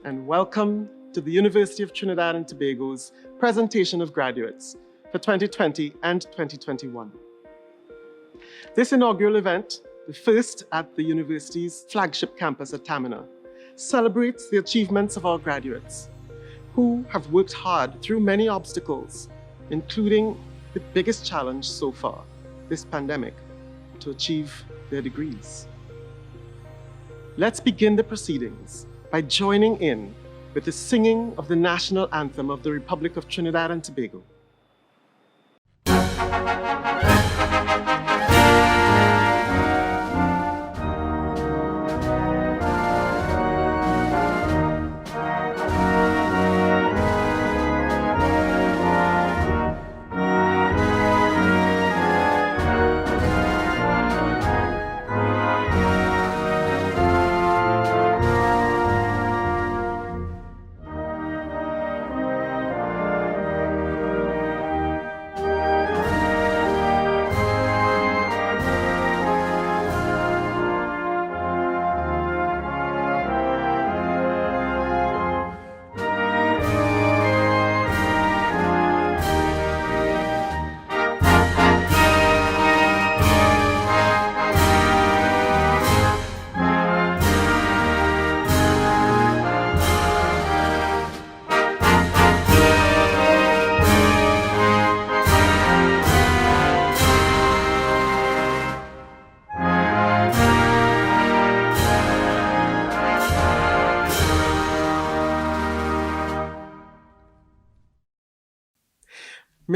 and welcome to the University of Trinidad and Tobago's presentation of graduates for 2020 and 2021. This inaugural event, the first at the university's flagship campus at Tamina, celebrates the achievements of our graduates who have worked hard through many obstacles, including the biggest challenge so far, this pandemic, to achieve their degrees. Let's begin the proceedings by joining in with the singing of the national anthem of the Republic of Trinidad and Tobago.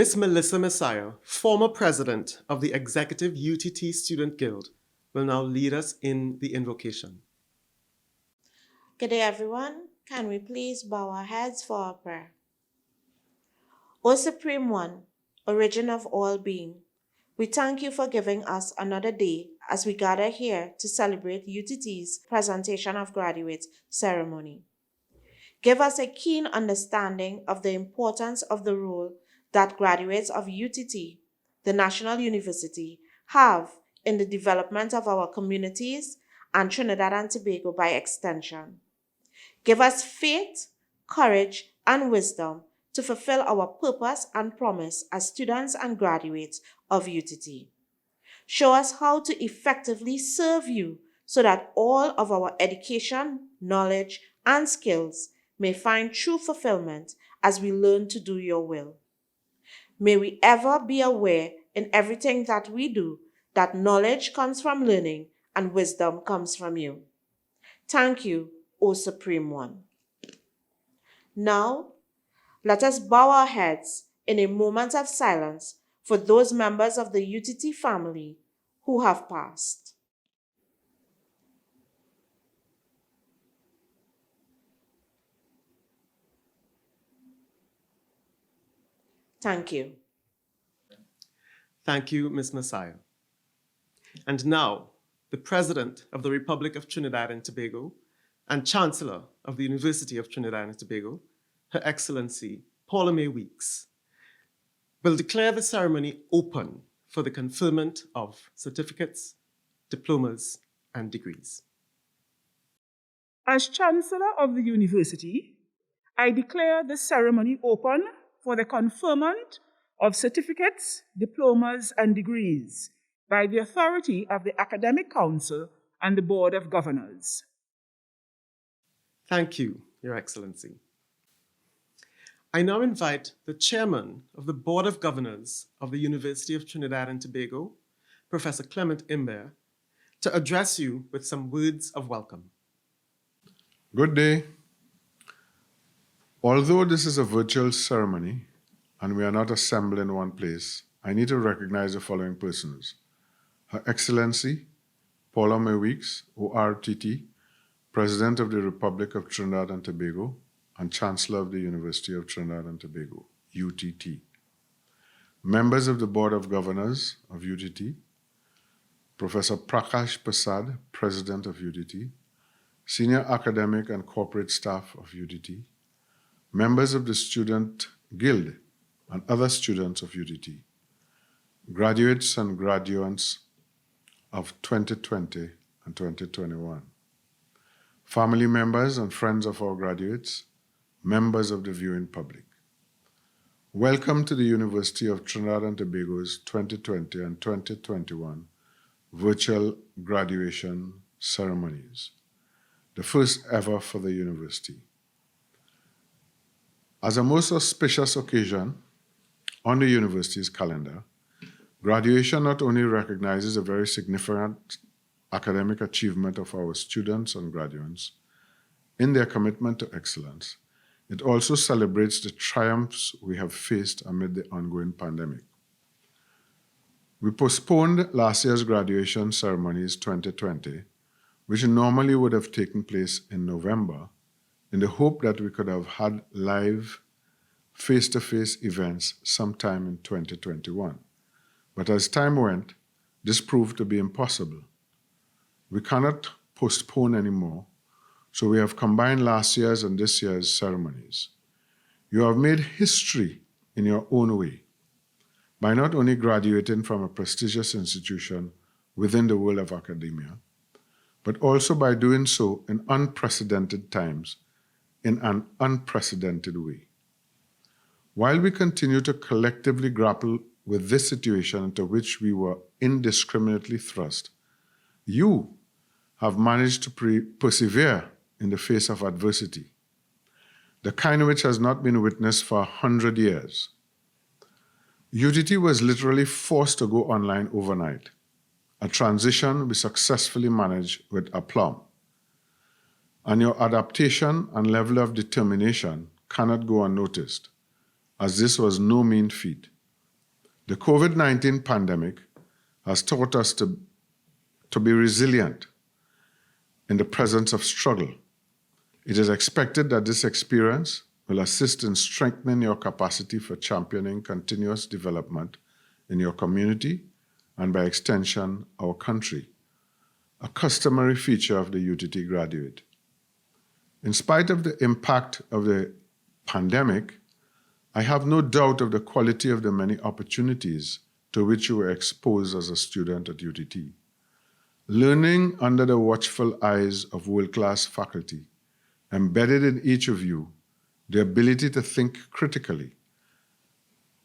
Ms. Melissa Messiah, former president of the Executive UTT Student Guild, will now lead us in the invocation. Good day, everyone. Can we please bow our heads for our prayer? O Supreme One, origin of all being, we thank you for giving us another day as we gather here to celebrate UTT's presentation of graduate ceremony. Give us a keen understanding of the importance of the role that graduates of UTT, the National University, have in the development of our communities and Trinidad and Tobago by extension. Give us faith, courage, and wisdom to fulfill our purpose and promise as students and graduates of UTT. Show us how to effectively serve you so that all of our education, knowledge, and skills may find true fulfillment as we learn to do your will. May we ever be aware in everything that we do that knowledge comes from learning and wisdom comes from you. Thank you, O Supreme One. Now, let us bow our heads in a moment of silence for those members of the UTT family who have passed. Thank you. Thank you, Ms. Messiah. And now, the President of the Republic of Trinidad and Tobago and Chancellor of the University of Trinidad and Tobago, Her Excellency Paula May Weeks, will declare the ceremony open for the conferment of certificates, diplomas, and degrees. As Chancellor of the University, I declare the ceremony open for the conferment of certificates, diplomas, and degrees by the authority of the Academic Council and the Board of Governors. Thank you, Your Excellency. I now invite the Chairman of the Board of Governors of the University of Trinidad and Tobago, Professor Clement Imbert, to address you with some words of welcome. Good day. Although this is a virtual ceremony and we are not assembled in one place, I need to recognize the following persons. Her Excellency Paula May Weeks, ORTT, President of the Republic of Trinidad and Tobago and Chancellor of the University of Trinidad and Tobago, UTT. Members of the Board of Governors of UTT, Professor Prakash Prasad, President of UTT, Senior Academic and Corporate Staff of UTT, members of the Student Guild and other students of UTT, graduates and graduates of 2020 and 2021. family members and friends of our graduates, members of the viewing public. Welcome to the University of Trinidad and Tobago's 2020 and 2021 virtual graduation ceremonies, the first ever for the university. As a most auspicious occasion on the university's calendar, graduation not only recognizes a very significant academic achievement of our students and graduates in their commitment to excellence, it also celebrates the triumphs we have faced amid the ongoing pandemic. We postponed last year's graduation ceremonies 2020, which normally would have taken place in November, in the hope that we could have had live, face-to-face events sometime in 2021. But as time went, this proved to be impossible. We cannot postpone anymore, so we have combined last year's and this year's ceremonies. You have made history in your own way by not only graduating from a prestigious institution within the world of academia, but also by doing so in unprecedented times, in an unprecedented way. While we continue to collectively grapple with this situation into which we were indiscriminately thrust, you have managed to persevere in the face of adversity, the kind which has not been witnessed for 100 years. UTT was literally forced to go online overnight, a transition we successfully managed with aplomb. And your adaptation and level of determination cannot go unnoticed, as this was no mean feat. The COVID-19 pandemic has taught us to be resilient in the presence of struggle. It is expected that this experience will assist in strengthening your capacity for championing continuous development in your community and by extension, our country, a customary feature of the UTT graduate. In spite of the impact of the pandemic, I have no doubt of the quality of the many opportunities to which you were exposed as a student at UTT. Learning under the watchful eyes of world-class faculty, embedded in each of you, the ability to think critically,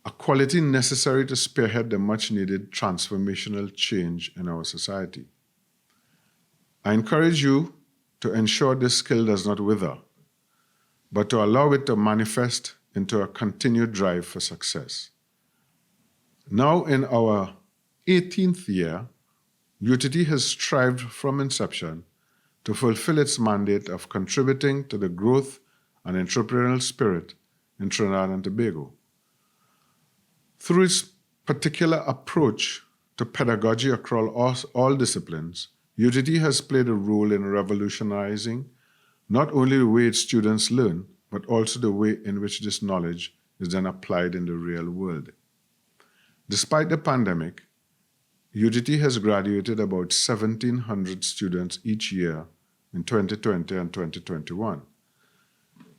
a quality necessary to spearhead the much-needed transformational change in our society. I encourage you to ensure this skill does not wither, but to allow it to manifest into a continued drive for success. Now in our 18th year, UTT has strived from inception to fulfill its mandate of contributing to the growth and entrepreneurial spirit in Trinidad and Tobago. Through its particular approach to pedagogy across all disciplines, UTT has played a role in revolutionizing not only the way its students learn, but also the way in which this knowledge is then applied in the real world. Despite the pandemic, UTT has graduated about 1,700 students each year in 2020 and 2021,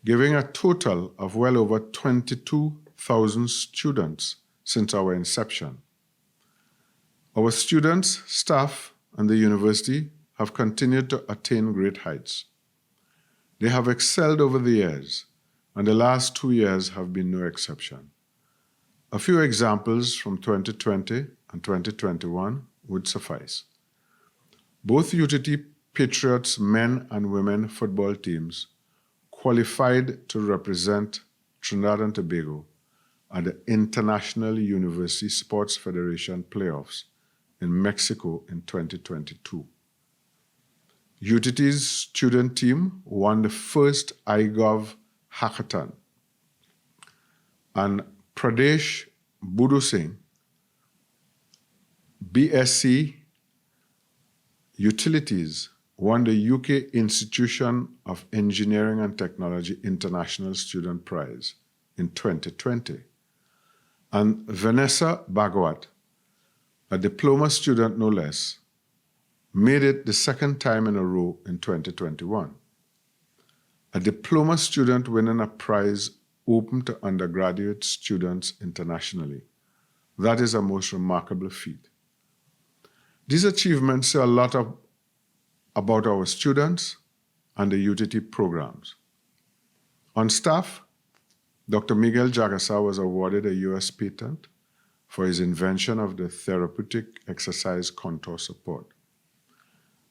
giving a total of well over 22,000 students since our inception. Our students, staff, and the university have continued to attain great heights. They have excelled over the years, and the last 2 years have been no exception. A few examples from 2020 and 2021 would suffice. Both UTT Patriots men and women football teams qualified to represent Trinidad and Tobago at the International University Sports Federation playoffs in Mexico in 2022. UTT's student team won the first iGov hackathon, and Pradesh Budu Singh, BSc Utilities, won the UK Institution of Engineering and Technology International Student Prize in 2020. And Vanessa Bhagwat, a diploma student no less, made it the second time in a row in 2021. A diploma student winning a prize open to undergraduate students internationally. That is a most remarkable feat. These achievements say a lot about our students and the UTT programs. On staff, Dr. Miguel Jagasa was awarded a U.S. patent for his invention of the therapeutic exercise contour support.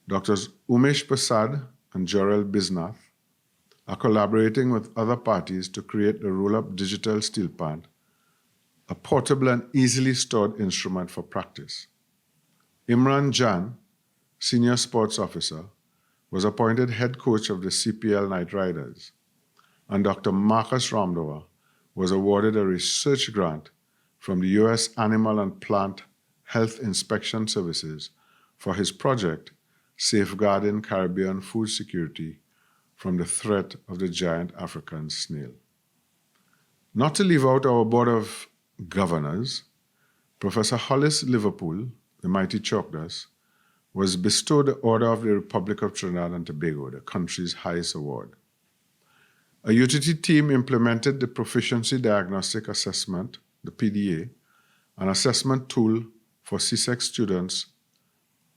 Drs. Umesh Prasad and Jorel Bisnath are collaborating with other parties to create the roll-up digital steel pad, a portable and easily stored instrument for practice. Imran Jan, Senior Sports Officer, was appointed head coach of the CPL Knight Riders, and Dr. Marcus Ramdawa was awarded a research grant from the U.S. Animal and Plant Health Inspection Services for his project Safeguarding Caribbean Food Security from the Threat of the Giant African Snail. Not to leave out our Board of Governors, Professor Hollis Liverpool, the mighty Chalkdust, was bestowed the Order of the Republic of Trinidad and Tobago, the country's highest award. A UTT team implemented the Proficiency Diagnostic Assessment, the PDA, an assessment tool for CSEC students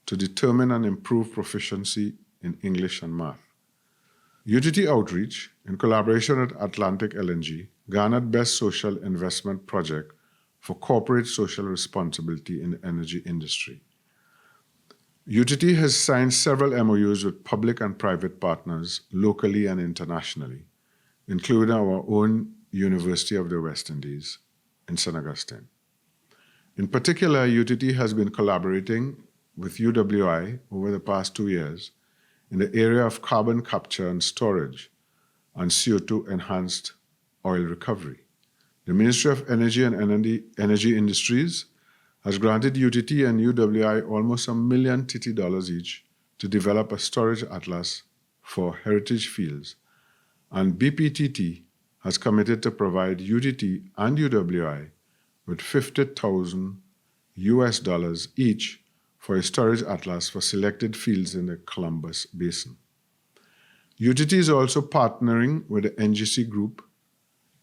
to determine and improve proficiency in English and math. UTT Outreach, in collaboration with Atlantic LNG, garnered Best Social Investment Project for Corporate Social Responsibility in the Energy Industry. UTT has signed several MOUs with public and private partners locally and internationally, including our own University of the West Indies in St. Augustine. In particular, UTT has been collaborating with UWI over the past 2 years in the area of carbon capture and storage and CO2-enhanced oil recovery. The Ministry of Energy and Energy Industries has granted UTT and UWI almost $1 million TT each to develop a storage atlas for heritage fields, and BPTT has committed to provide UTT and UWI with $50,000 each for a storage atlas for selected fields in the Columbus Basin. UTT is also partnering with the NGC Group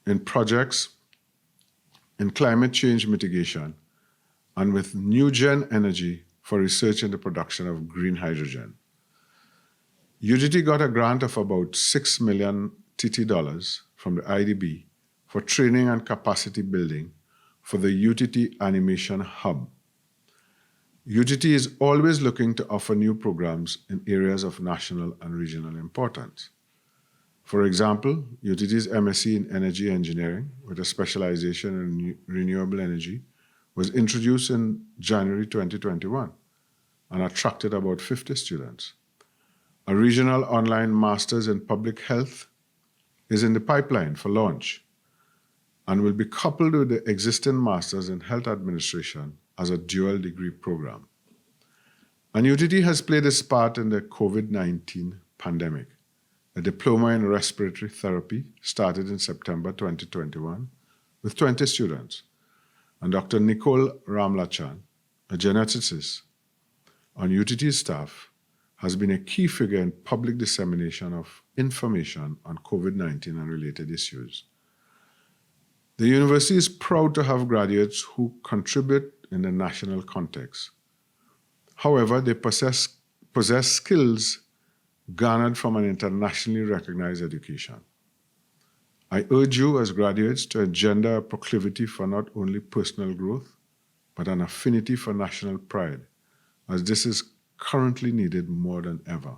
in projects in climate change mitigation and with NewGen Energy for research in the production of green hydrogen. UTT got a grant of about $6 million TT from the IDB for training and capacity building for the UTT Animation Hub. UTT is always looking to offer new programs in areas of national and regional importance. For example, UTT's MSc in Energy Engineering with a specialization in renewable energy was introduced in January 2021 and attracted about 50 students. A regional online master's in public health is in the pipeline for launch and will be coupled with the existing master's in health administration as a dual degree program. And UTT has played its part in the COVID-19 pandemic. A diploma in respiratory therapy started in September 2021 with 20 students. And Dr. Nicole Ramlachan, a geneticist on UTT staff, has been a key figure in public dissemination of information on COVID-19 and related issues. The university is proud to have graduates who contribute in the national context. However, they possess skills garnered from an internationally recognized education. I urge you as graduates to engender a proclivity for not only personal growth, but an affinity for national pride, as this is currently needed more than ever.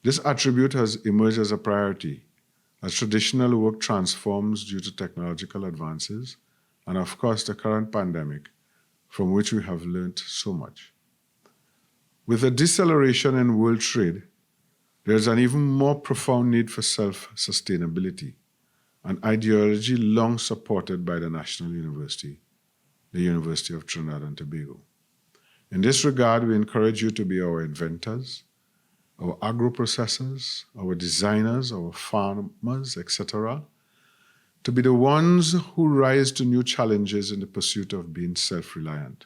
This attribute has emerged as a priority as traditional work transforms due to technological advances and, of course, the current pandemic, from which we have learned so much. With a deceleration in world trade, there is an even more profound need for self-sustainability, an ideology long supported by the National University, the University of Trinidad and Tobago. In this regard, we encourage you to be our inventors, our agro-processors, our designers, our farmers, etc., to be the ones who rise to new challenges in the pursuit of being self-reliant.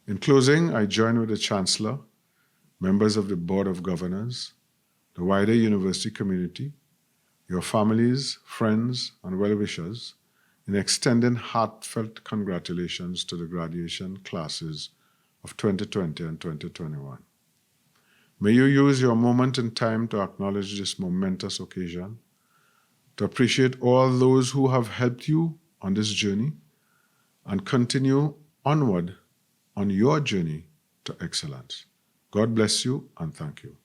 In closing, I join with the Chancellor, members of the Board of Governors, the wider university community, your families, friends, and well-wishers in extending heartfelt congratulations to the graduation classes of 2020 and 2021. May you use your moment in time to acknowledge this momentous occasion, to appreciate all those who have helped you on this journey, and continue onward on your journey to excellence. God bless you and thank you.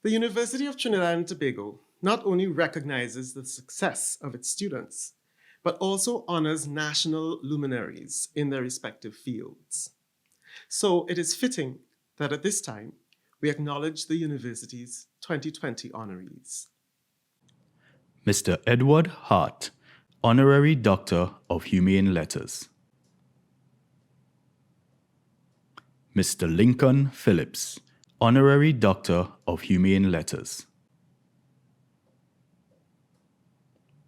The University of Trinidad and Tobago not only recognizes the success of its students, but also honors national luminaries in their respective fields. So it is fitting that at this time, we acknowledge the university's 2020 honorees. Mr. Edward Hart, Honorary Doctor of Humane Letters. Mr. Lincoln Phillips, Honorary Doctor of Humane Letters.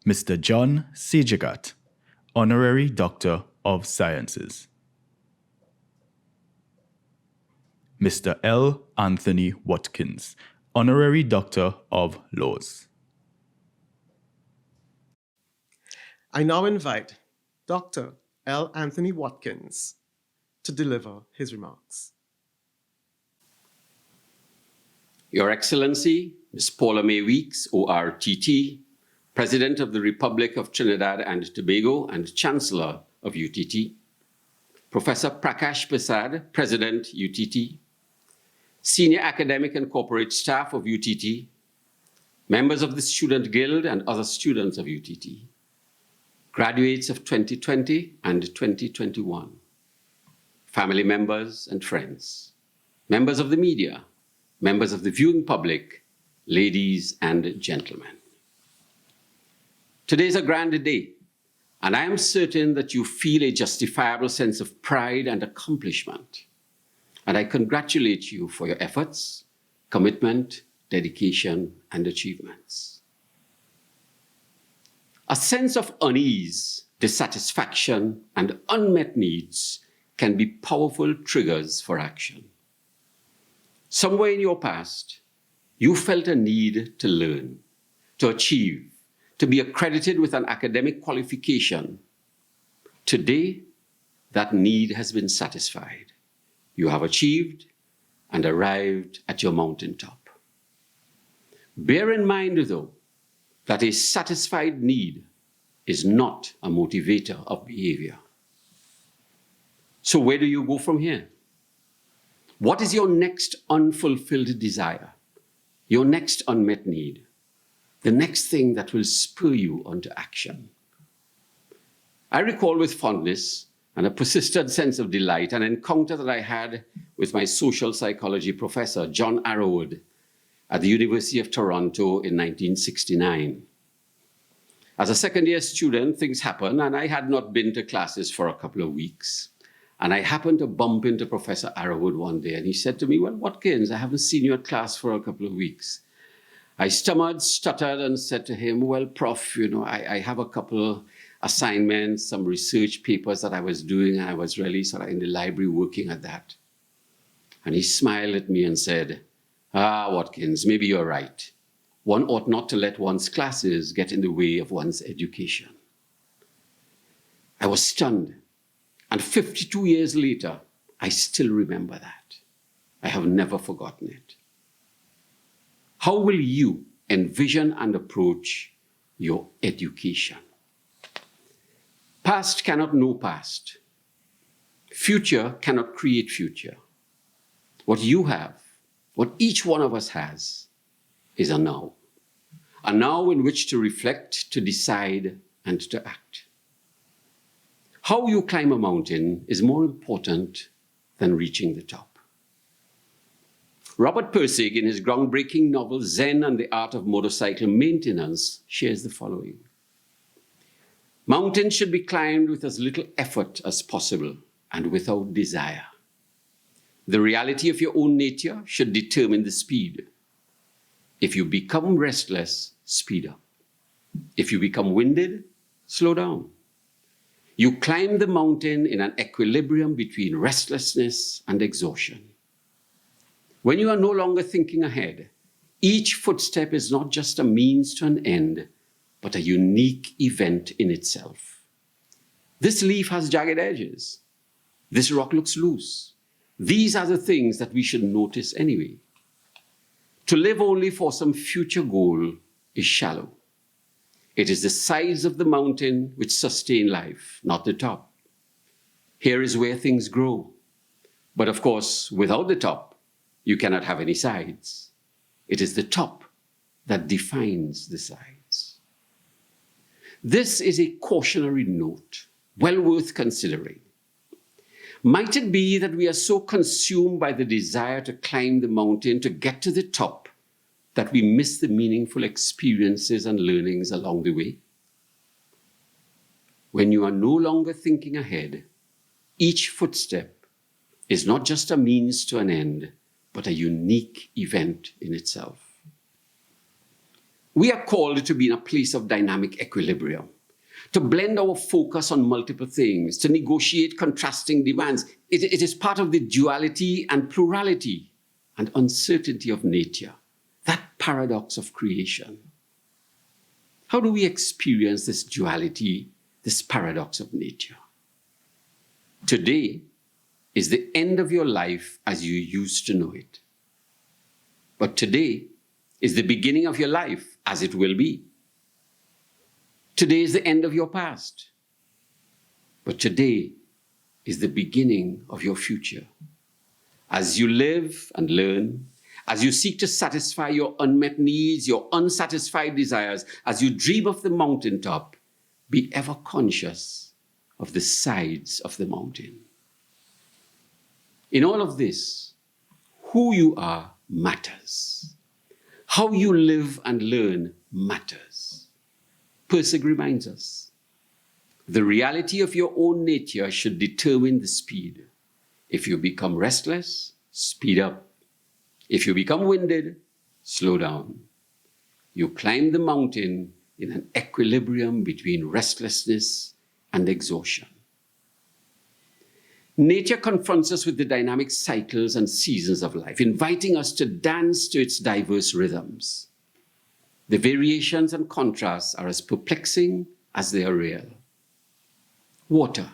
Mr. John Sejagat, Honorary Doctor of Sciences. Mr. L. Anthony Watkins, Honorary Doctor of Laws. I now invite Dr. L. Anthony Watkins to deliver his remarks. Your Excellency, Ms. Paula May Weeks, ORTT, President of the Republic of Trinidad and Tobago and Chancellor of UTT, Professor Prakash Prasad, President, UTT, Senior Academic and Corporate Staff of UTT, members of the Student Guild and other students of UTT, graduates of 2020 and 2021, family members and friends, members of the media, members of the viewing public, ladies and gentlemen. Today is a grand day, and I am certain that you feel a justifiable sense of pride and accomplishment. And I congratulate you for your efforts, commitment, dedication, and achievements. A sense of unease, dissatisfaction, and unmet needs can be powerful triggers for action. Somewhere in your past, you felt a need to learn, to achieve, to be accredited with an academic qualification. Today, that need has been satisfied. You have achieved and arrived at your mountaintop. Bear in mind, though, that a satisfied need is not a motivator of behavior. So where do you go from here? What is your next unfulfilled desire? Your next unmet need? The next thing that will spur you onto action? I recall with fondness and a persistent sense of delight an encounter that I had with my social psychology professor, John Arrowwood, at the University of Toronto in 1969. As a second-year student, things happened, and I had not been to classes for a couple of weeks. And I happened to bump into Professor Arrowwood one day, and he said to me, "Well, Watkins, I haven't seen you at class for a couple of weeks." I stammered, stuttered, and said to him, "Well, Prof, I have a couple assignments, some research papers that I was doing, and I was really sort of in the library working at that." And he smiled at me and said, Watkins, maybe you're right. One ought not to let one's classes get in the way of one's education." I was stunned. And 52 years later, I still remember that. I have never forgotten it. How will you envision and approach your education? Past cannot know past. Future cannot create future. What you have, what each one of us has, is a now in which to reflect, to decide, and to act. How you climb a mountain is more important than reaching the top. Robert Pirsig, in his groundbreaking novel Zen and the Art of Motorcycle Maintenance, shares the following. Mountains should be climbed with as little effort as possible and without desire. The reality of your own nature should determine the speed. If you become restless, speed up. If you become winded, slow down. You climb the mountain in an equilibrium between restlessness and exhaustion. When you are no longer thinking ahead, each footstep is not just a means to an end, but a unique event in itself. This leaf has jagged edges. This rock looks loose. These are the things that we should notice anyway. To live only for some future goal is shallow. It is the sides of the mountain which sustain life, not the top. Here is where things grow. But of course, without the top, you cannot have any sides. It is the top that defines the sides. This is a cautionary note, well worth considering. Might it be that we are so consumed by the desire to climb the mountain, to get to the top, that we miss the meaningful experiences and learnings along the way? When you are no longer thinking ahead, each footstep is not just a means to an end, but a unique event in itself. We are called to be in a place of dynamic equilibrium, to blend our focus on multiple things, to negotiate contrasting demands. It is part of the duality and plurality and uncertainty of nature, that paradox of creation. How do we experience this duality, this paradox of nature? Today is the end of your life as you used to know it. But today is the beginning of your life as it will be. Today is the end of your past. But today is the beginning of your future. As you live and learn, as you seek to satisfy your unmet needs, your unsatisfied desires, as you dream of the mountaintop, be ever conscious of the sides of the mountain. In all of this, who you are matters. How you live and learn matters. Pirsig reminds us, the reality of your own nature should determine the speed. If you become restless, speed up. If you become winded, slow down. You climb the mountain in an equilibrium between restlessness and exhaustion. Nature confronts us with the dynamic cycles and seasons of life, inviting us to dance to its diverse rhythms. The variations and contrasts are as perplexing as they are real. Water,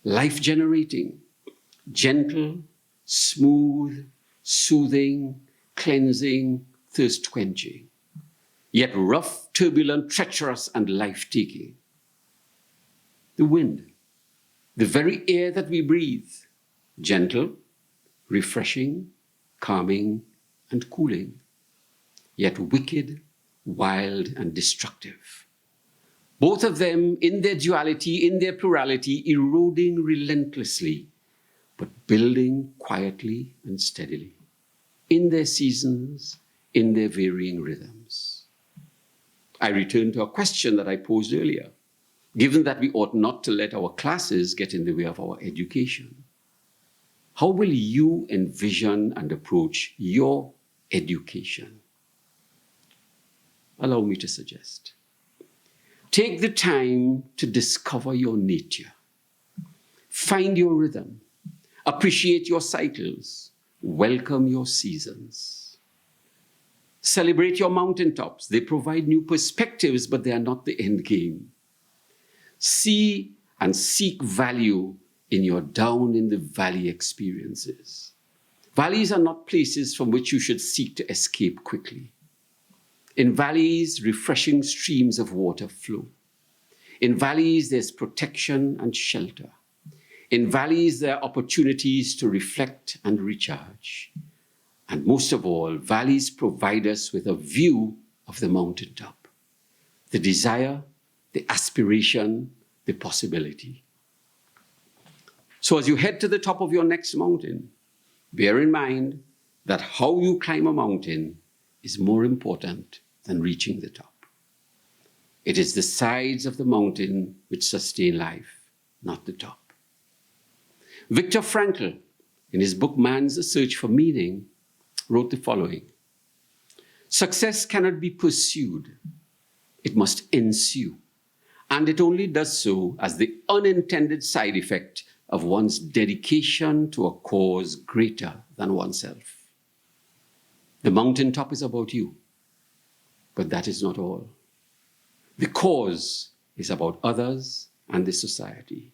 life-generating, gentle, smooth, soothing, cleansing, thirst-quenching, yet rough, turbulent, treacherous, and life-taking. The wind, the very air that we breathe, gentle, refreshing, calming, and cooling, yet wicked, wild, and destructive. Both of them, in their duality, in their plurality, eroding relentlessly, but building quietly and steadily, in their seasons, in their varying rhythms. I return to a question that I posed earlier. Given that we ought not to let our classes get in the way of our education, how will you envision and approach your education? Allow me to suggest. Take the time to discover your nature. Find your rhythm. Appreciate your cycles. Welcome your seasons. Celebrate your mountaintops. They provide new perspectives, but they are not the end game. See and seek value in your down in the valley experiences. Valleys are not places from which you should seek to escape quickly. In valleys, refreshing streams of water flow. In valleys, there's protection and shelter. In valleys, there are opportunities to reflect and recharge. And most of all, valleys provide us with a view of the mountaintop, the desire, the aspiration, the possibility. So as you head to the top of your next mountain, bear in mind that how you climb a mountain is more important than reaching the top. It is the sides of the mountain which sustain life, not the top. Viktor Frankl, in his book Man's Search for Meaning, wrote the following: success cannot be pursued, it must ensue. And it only does so as the unintended side effect of one's dedication to a cause greater than oneself. The mountaintop is about you, but that is not all. The cause is about others and the society.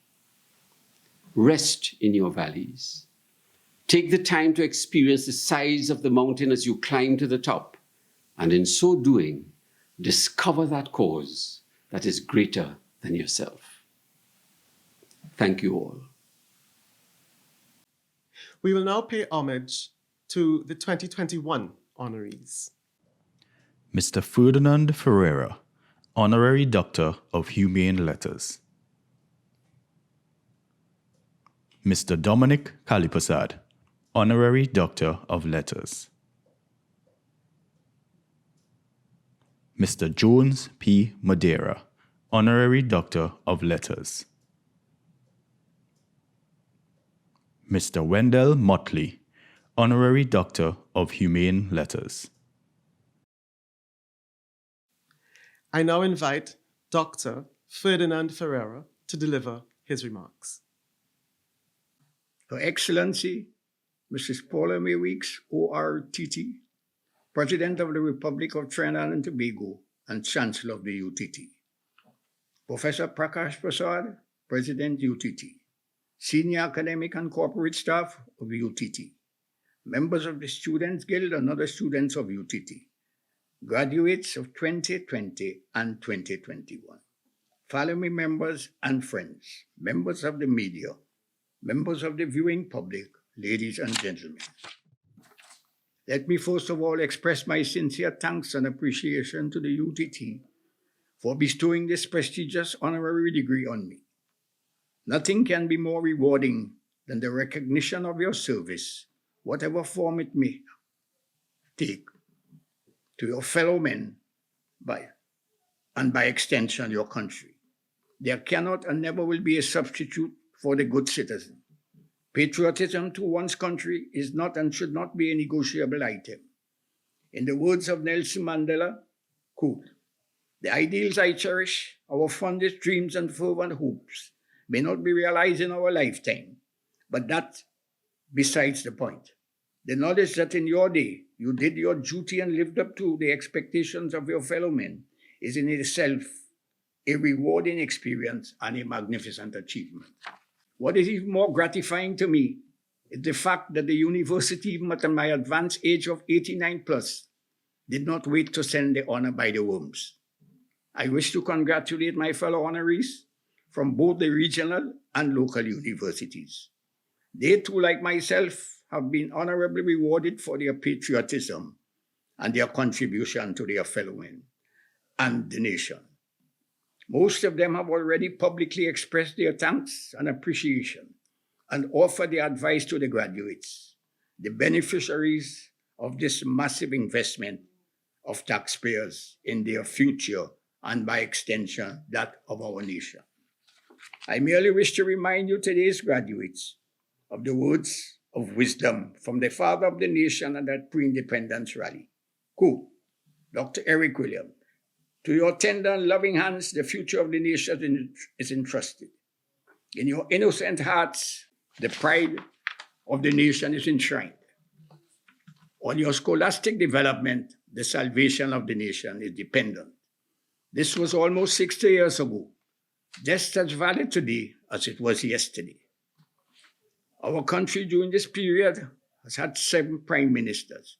Rest in your valleys. Take the time to experience the size of the mountain as you climb to the top, and in so doing, discover that cause that is greater than yourself. Thank you all. We will now pay homage to the 2021 honorees. Mr. Ferdinand Ferreira, Honorary Doctor of Humane Letters. Mr. Dominic Kalipasad, Honorary Doctor of Letters. Mr. Jones P. Madeira, Honorary Doctor of Letters. Mr. Wendell Motley, Honorary Doctor of Humane Letters. I now invite Dr. Ferdinand Ferreira to deliver his remarks. Her Excellency, Mrs. Paula May Weeks, ORTT, President of the Republic of Trinidad and Tobago and Chancellor of the UTT. Professor Prakash Prasad, President UTT. Senior academic and corporate staff of UTT. Members of the Students' Guild and other students of UTT. Graduates of 2020 and 2021. Family members and friends, members of the media, members of the viewing public, ladies and gentlemen. Let me first of all express my sincere thanks and appreciation to the UTT for bestowing this prestigious honorary degree on me. Nothing can be more rewarding than the recognition of your service, whatever form it may take, to your fellow men and by extension your country. There cannot and never will be a substitute for the good citizen. Patriotism to one's country is not and should not be a negotiable item. In the words of Nelson Mandela, quote, "The ideals I cherish, our fondest dreams and fervent hopes, may not be realized in our lifetime, but that besides the point. The knowledge that in your day you did your duty and lived up to the expectations of your fellow men is in itself a rewarding experience and a magnificent achievement. What is even more gratifying to me is the fact that the university, even at my advanced age of 89 plus, did not wait to send the honor by the worms. I wish to congratulate my fellow honorees from both the regional and local universities. They too, like myself, have been honorably rewarded for their patriotism and their contribution to their fellow men and the nation. Most of them have already publicly expressed their thanks and appreciation and offered their advice to the graduates, the beneficiaries of this massive investment of taxpayers in their future and by extension that of our nation. I merely wish to remind you, today's graduates, of the words of wisdom from the father of the nation at that pre-independence rally. Quote, Dr. Eric Williams, "To your tender and loving hands, the future of the nation is entrusted. In your innocent hearts, the pride of the nation is enshrined. On your scholastic development, the salvation of the nation is dependent." This was almost 60 years ago, just as valid today as it was yesterday. Our country during this period has had 7 prime ministers,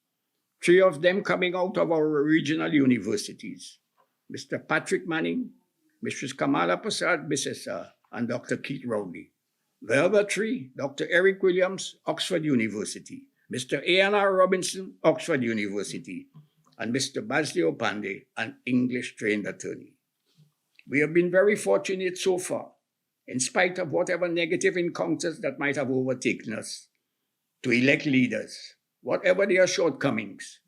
3 of them coming out of our regional universities. Mr. Patrick Manning, Mrs. Kamala Prasad Bissessa, and Dr. Keith Rowley. The other 3, Dr. Eric Williams, Oxford University, Mr. A.N.R. Robinson, Oxford University, and Mr. Basley Opande, an English-trained attorney. We have been very fortunate so far, in spite of whatever negative encounters that might have overtaken us, to elect leaders, whatever their shortcomings,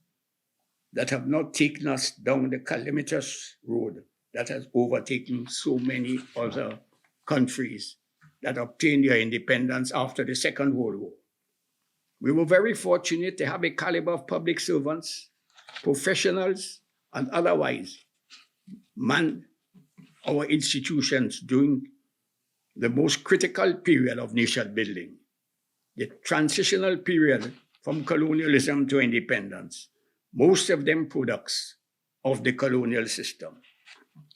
that have not taken us down the calamitous road that has overtaken so many other countries that obtained their independence after the Second World War. We were very fortunate to have a caliber of public servants, professionals, and otherwise man our institutions during the most critical period of nation building, the transitional period from colonialism to independence, most of them products of the colonial system.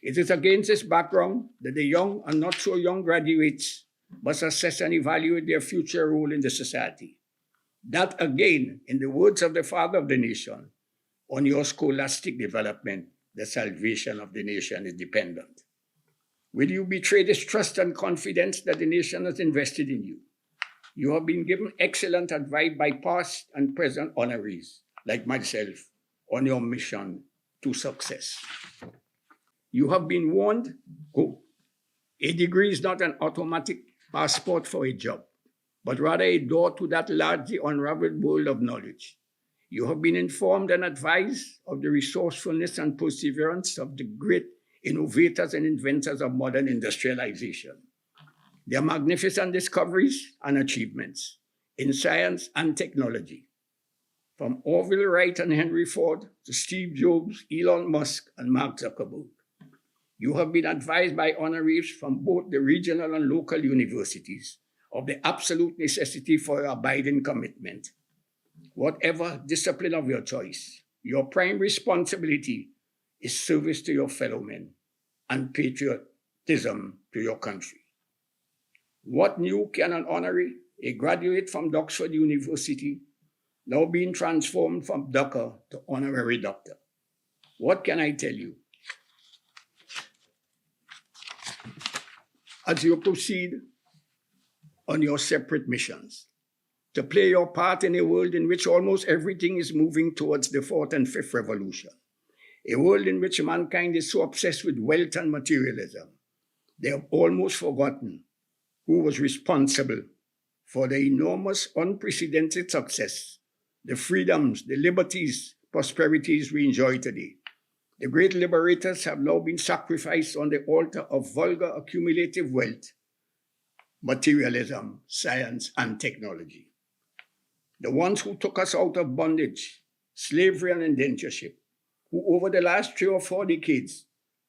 It is against this background that the young and not so young graduates must assess and evaluate their future role in the society. That again, in the words of the father of the nation, on your scholastic development, the salvation of the nation is dependent. Will you betray this trust and confidence that the nation has invested in you? You have been given excellent advice by past and present honorees, like myself, on your mission to success. You have been warned, a degree is not an automatic passport for a job, but rather a door to that largely unraveled world of knowledge. You have been informed and advised of the resourcefulness and perseverance of the great innovators and inventors of modern industrialization, their magnificent discoveries and achievements in science and technology, from Orville Wright and Henry Ford to Steve Jobs, Elon Musk, and Mark Zuckerberg. You have been advised by honorees from both the regional and local universities of the absolute necessity for your abiding commitment. Whatever discipline of your choice, your prime responsibility is service to your fellow men and patriotism to your country. What new can an honoree, a graduate from Oxford University, now being transformed from doctor to honorary doctor? What can I tell you? As you proceed on your separate missions, to play your part in a world in which almost everything is moving towards the fourth and fifth revolution, a world in which mankind is so obsessed with wealth and materialism, they have almost forgotten who was responsible for the enormous, unprecedented success, the freedoms, the liberties, prosperities we enjoy today. The great liberators have now been sacrificed on the altar of vulgar accumulative wealth, materialism, science, and technology. The ones who took us out of bondage, slavery, and indentureship, who over the last 3 or 4 decades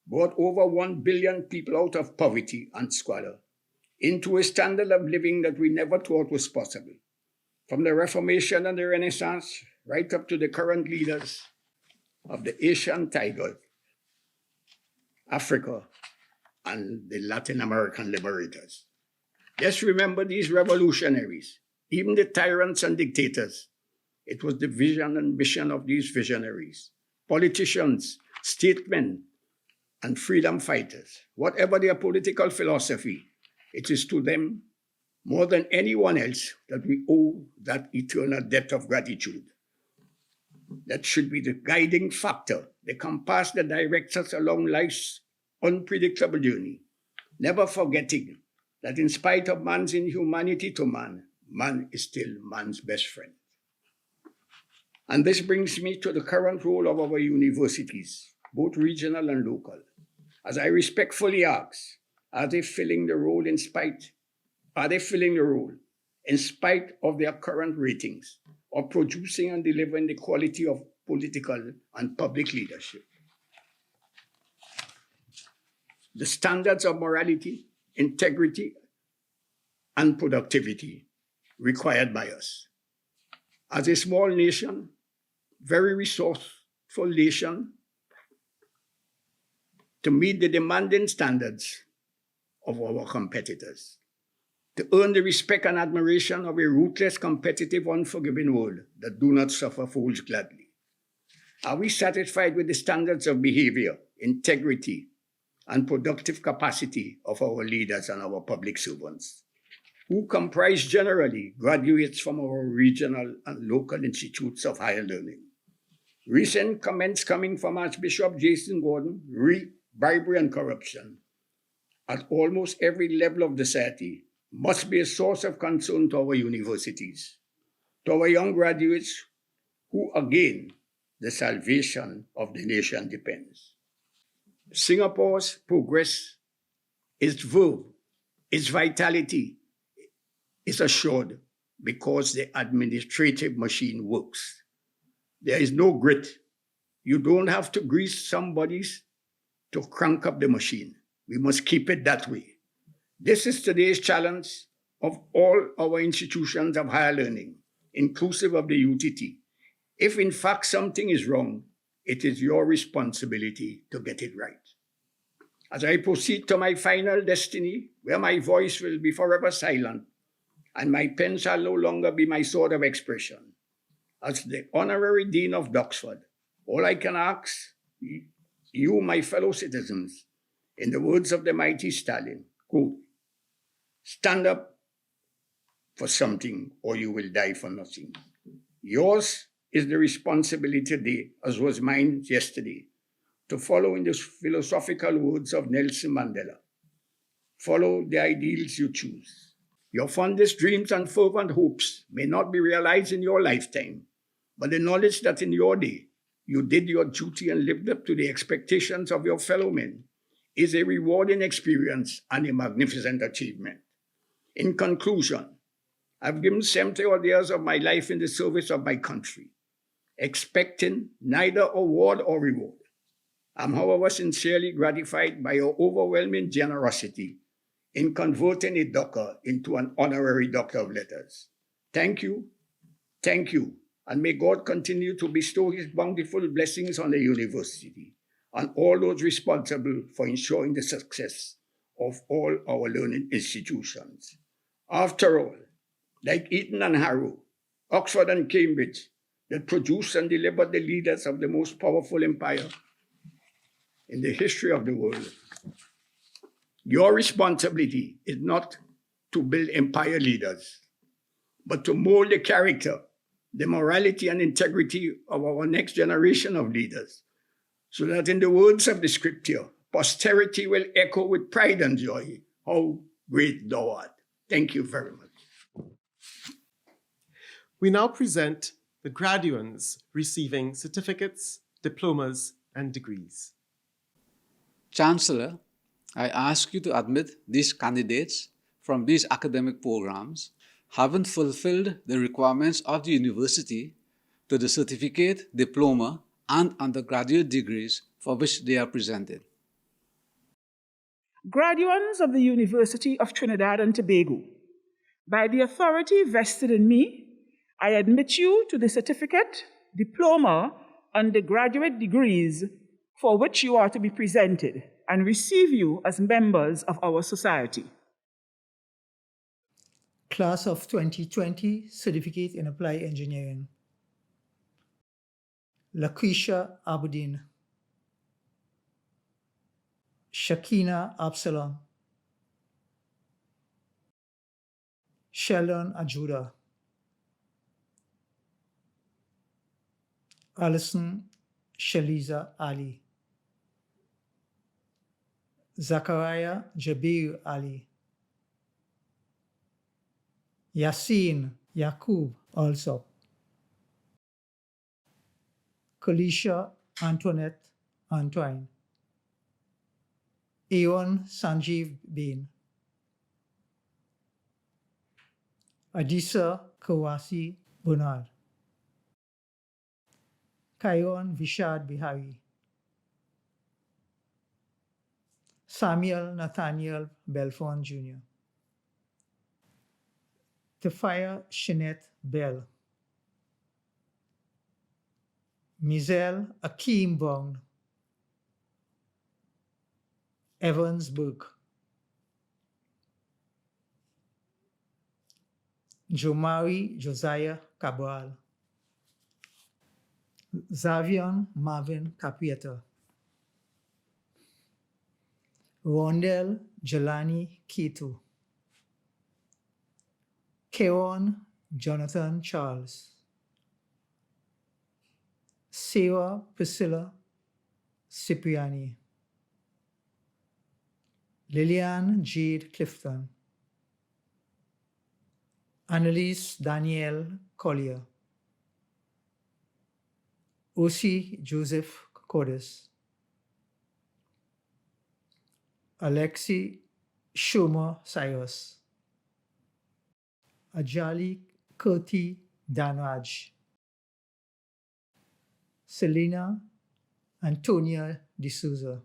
brought over 1 billion people out of poverty and squalor into a standard of living that we never thought was possible. From the Reformation and the Renaissance, right up to the current leaders of the Asian tiger, Africa, and the Latin American liberators. Just remember these revolutionaries, even the tyrants and dictators. It was the vision and mission of these visionaries, politicians, statesmen, and freedom fighters. Whatever their political philosophy, it is to them more than anyone else that we owe that eternal debt of gratitude. That should be the guiding factor, the compass that directs us along life's unpredictable journey, never forgetting that in spite of man's inhumanity to man, man is still man's best friend. And this brings me to the current role of our universities, both regional and local. As I respectfully ask, are they filling the role in spite of their current ratings, of producing and delivering the quality of political and public leadership? The standards of morality, integrity, and productivity required by us. As a small nation, very resourceful nation, to meet the demanding standards of our competitors, to earn the respect and admiration of a ruthless, competitive, unforgiving world that do not suffer fools gladly. Are we satisfied with the standards of behavior, integrity, and productive capacity of our leaders and our public servants, who comprise generally graduates from our regional and local institutes of higher learning? Recent comments coming from Archbishop Jason Gordon reap bribery and corruption at almost every level of society must be a source of concern to our universities, to our young graduates, who again, the salvation of the nation depends. Singapore's progress, its verve, its vitality is assured because the administrative machine works. There is no grit. You don't have to grease somebody's to crank up the machine. We must keep it that way. This is today's challenge of all our institutions of higher learning, inclusive of the UTT. If in fact something is wrong, it is your responsibility to get it right. As I proceed to my final destiny, where my voice will be forever silent, and my pen shall no longer be my sword of expression. As the Honorary Dean of Oxford, all I can ask you, my fellow citizens, in the words of the mighty Stalin, quote, stand up for something or you will die for nothing. Yours is the responsibility today, as was mine yesterday, to follow in the philosophical words of Nelson Mandela. Follow the ideals you choose. Your fondest dreams and fervent hopes may not be realized in your lifetime, but the knowledge that in your day you did your duty and lived up to the expectations of your fellow men is a rewarding experience and a magnificent achievement. In conclusion, I've given 70 odd years of my life in the service of my country, expecting neither award or reward. I'm, however, sincerely gratified by your overwhelming generosity in converting a doctor into an honorary Doctor of Letters. Thank you, and may God continue to bestow his bountiful blessings on the university and all those responsible for ensuring the success of all our learning institutions. After all, like Eton and Harrow, Oxford and Cambridge, that produced and delivered the leaders of the most powerful empire in the history of the world, your responsibility is not to build empire leaders, but to mold the character, the morality and integrity of our next generation of leaders, so that in the words of the scripture, posterity will echo with pride and joy, how great thou art. Thank you very much. We now present the graduands receiving certificates, diplomas, and degrees. Chancellor, I ask you to admit these candidates from these academic programs haven't fulfilled the requirements of the university to the certificate, diploma, and undergraduate degrees for which they are presented. Graduates of the University of Trinidad and Tobago, by the authority vested in me, I admit you to the certificate, diploma, undergraduate degrees for which you are to be presented and receive you as members of our society. Class of 2020, Certificate in Applied Engineering. Laquisha Abudin. Shakina Absalom. Sheldon Ajuda. Alison Shaliza Ali. Zachariah Jabir Ali. Yasin Yakub Alsop. Kalisha Antoinette Antoine. Ayon Sanjeev Bain. Adisa Kawasi Bernard. Kairon Vishad Bihari. Samuel Nathaniel Belfon Jr. Tafaya Shinette Bell. Mizel Akeem Brown. Evans Burke. Jomari Josiah Cabral. Zavion Marvin Capieta. Rondell Jelani Keto. Keon Jonathan Charles. Sarah Priscilla Cipriani. Lillian Jade Clifton. Annalise Danielle Collier. Osi Joseph Cordes. Alexi Shomer Cyrus. Ajali Kirti Danraj. Selena Antonia D'Souza.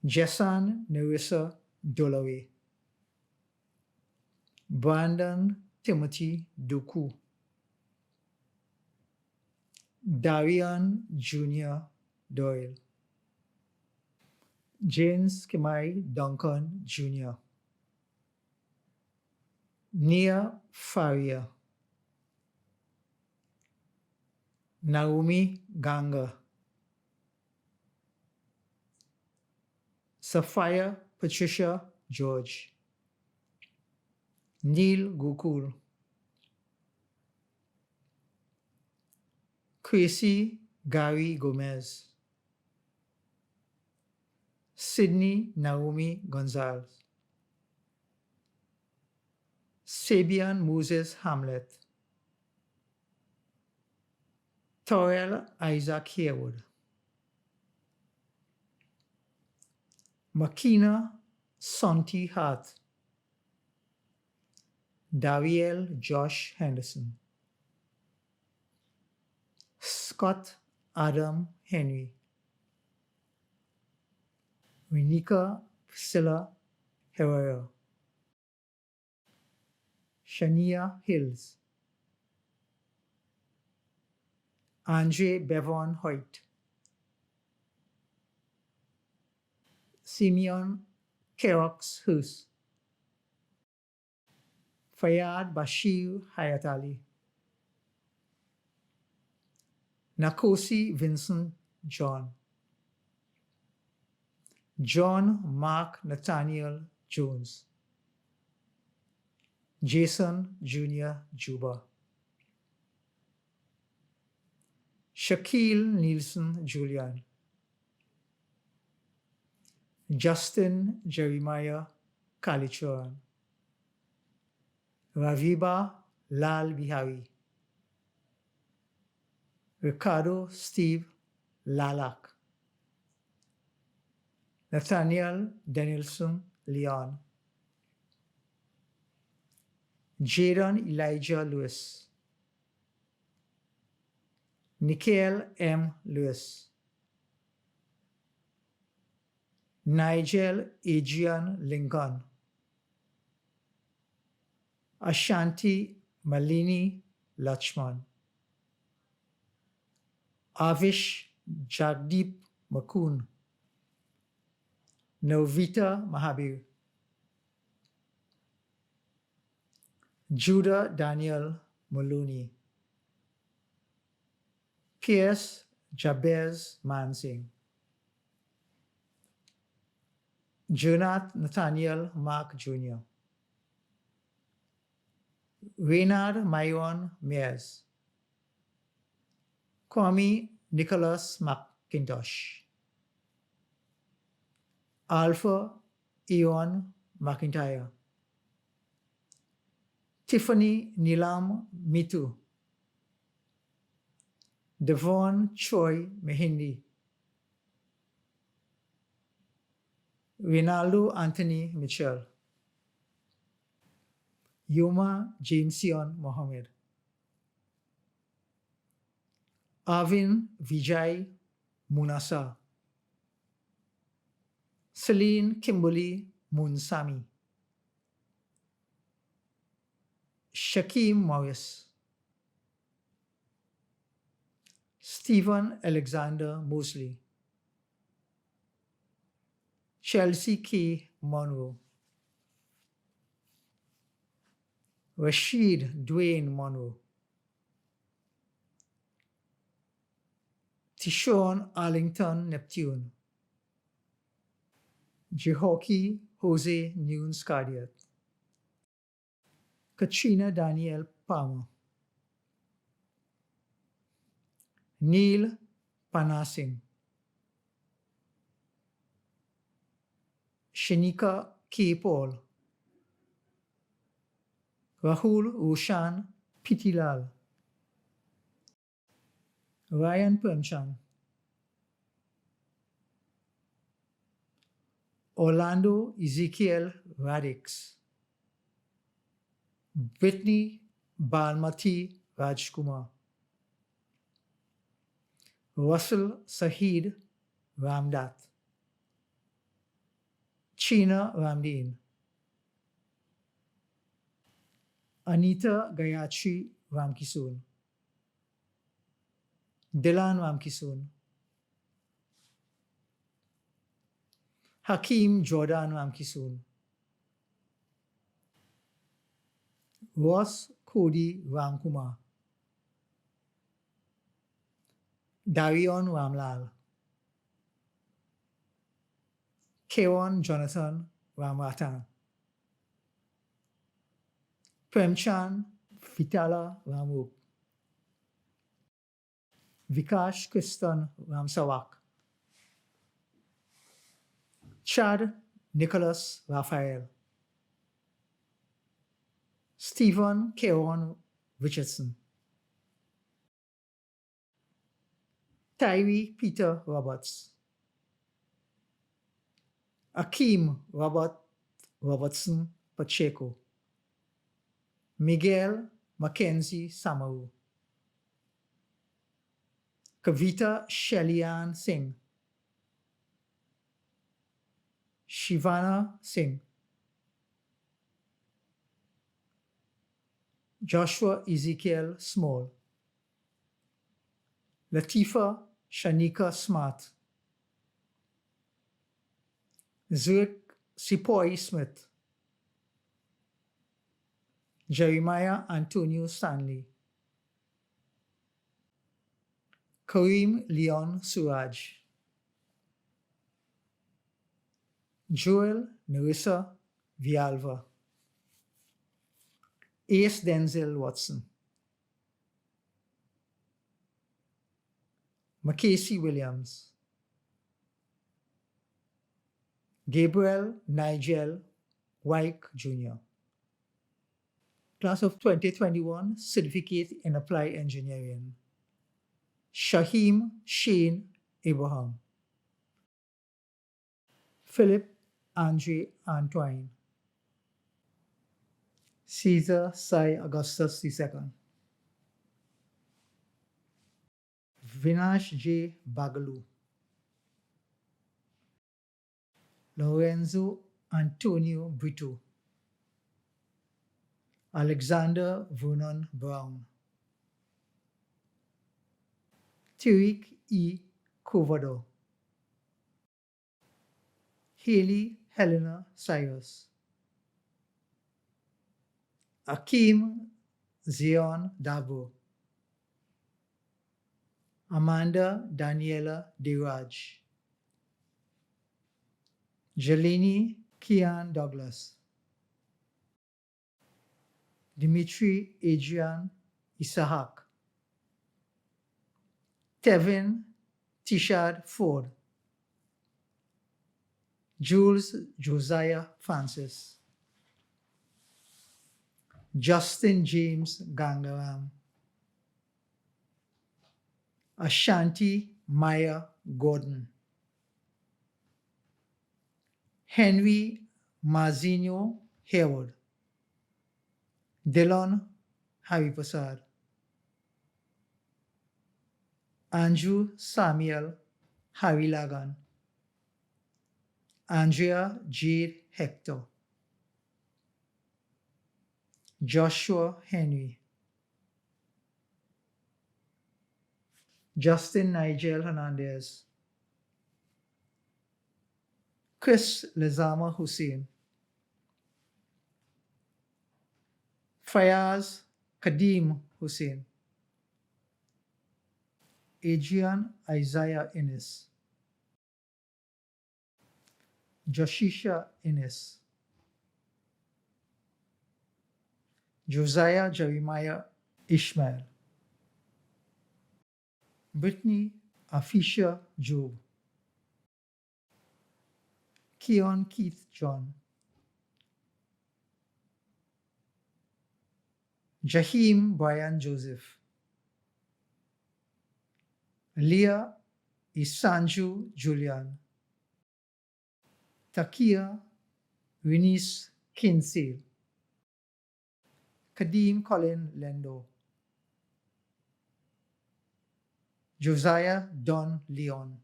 Jessan Nerissa Dolaway. Brandon Timothy Duku. Darian Jr. Doyle. James Kimai Duncan Jr. Nia Faria, Naomi Ganga, Sapphire Patricia George, Neil Gokul, Tracy Gary Gomez, Sydney Naomi Gonzalez, Sabian Moses Hamlet, Torrell Isaac Harewood, Makina Santi Hart, Dariel Josh Henderson, Scott Adam Henry, Renika Priscilla Herrera, Shania Hills, Andre Bevon Hoyt, Simeon Kerox Hus, Fayyad Bashir Hayat Ali, Nakosi Vincent John, John Mark Nathaniel Jones, Jason Jr. Juba, Shaquille Nielsen Julian, Justin Jeremiah Kalichuran, Raviba Lal Bihari, Ricardo Steve Lalak, Nathaniel Danielson Leon, Jaden Elijah Lewis, Nikhil M. Lewis, Nigel Adrian Lincoln, Ashanti Malini Lachman, Avish Jagdeep Makun, Novita Mahabir, Judah Daniel Muluni, Pierce Jabez Mansing, Jonath Nathaniel Mark Jr., Reynard Myron Mears, Kwame Nicholas McIntosh, Alpha Eon McIntyre, Tiffany Nilam Mitu, Devon Choi Mehindi, Rinaldo Anthony Mitchell, Yoma Jameson Mohammed, Arvin Vijay Munasa, Celine Kimberly Munsami, Shaquem Morris, Stephen Alexander Mosley, Chelsea K. Monroe, Rashid Dwayne Monroe, Tishon Arlington Neptune, Jehoki Jose Nunes Cardiac, Katrina Danielle Palmer, Neil Panasing, Shanika K. Paul, Rahul Roshan Pitilal, Ryan Premchand, Orlando Ezekiel Radix, Brittany Balmati Rajkumar, Russell Sahid Ramdat, China Ramdeen, Anita Gayatri Ramkisoon, Dylan Ramkisoon, Hakeem Jordan Ramkisoon, Ross Cody Ramkumar, Darion Ramlal, Kevon Jonathan Ramratan, Premchand Vitala Ramrup, Vikash Kristan Ramsawak, Chad Nicholas Raphael, Stephen Keon Richardson, Tyree Peter Roberts, Akeem Robert Robertson Pacheco, Miguel Mackenzie Samaru, Kavita Shellyan Singh, Shivana Singh, Joshua Ezekiel Small, Latifa Shanika Smart, Zurich Sepoy Smith, Jeremiah Antonio Stanley, Kareem Leon Suraj, Joel Nerissa Vialva, Ace Denzel Watson, Macasey Williams, Gabriel Nigel Wyke Jr., Class of 2021 Certificate in Applied Engineering, Shaheem Shane Abraham, Philip Andre Antoine, Caesar Sai Augustus II, Vinash J. Bagalu, Lorenzo Antonio Brito, Alexander Vernon Brown, Tariq E. Covado, Haley Helena Cyrus, Akeem Zion Dabo, Amanda Daniela Diraj, Jelini Kian Douglas, Dimitri Adrian Isahak, Tevin Tishad Ford, Jules Josiah Francis, Justin James Gangaram, Ashanti Maya Gordon, Henry Mazinho Hayward, Dylan Hariprasad, Andrew Samuel Harilagan, Andrea Jade Hector, Joshua Henry, Justin Nigel Hernandez, Chris Lezama Hussein, Fayaz Kadim Hussein, Adrian Isaiah Innes, Joshisha Innes, Josiah Jeremiah Ishmael, Brittany Afisha Job, Keon Keith John, Jaheem Brian Joseph, Leah Isanju Julian, Takia Renis Kinsale, Kadeem Colin Lendo, Josiah Don Leon,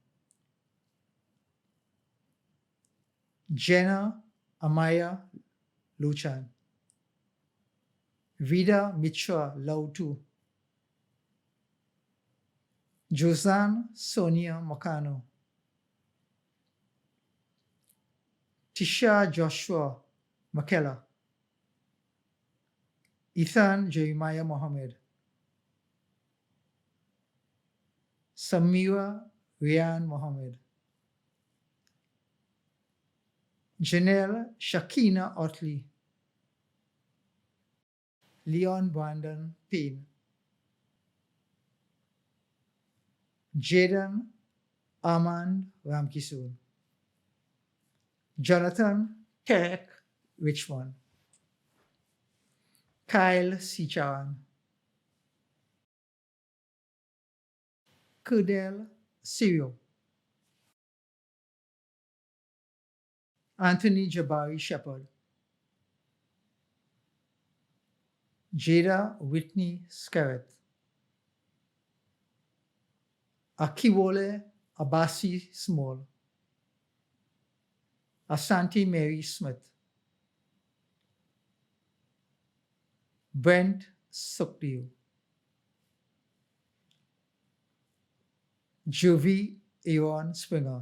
Jenna Amaya Luchan, Vida Mitra Lautu, Josanne Sonia Makano, Tisha Joshua Makela, Ethan Jeremiah Mohammed, Samira Rian Mohammed, Janelle Shakina Otley, Leon Brandon Payne, Jaden Armand Ramkisoon, Jonathan Terek Richmond, Kyle Sicharan, Kudel Sirio, Anthony Jabari Shepherd, Jada Whitney Scarrett, Akiwole Abasi Small, Asante Mary Smith, Brent Sukdew, Jovi Aaron Springer,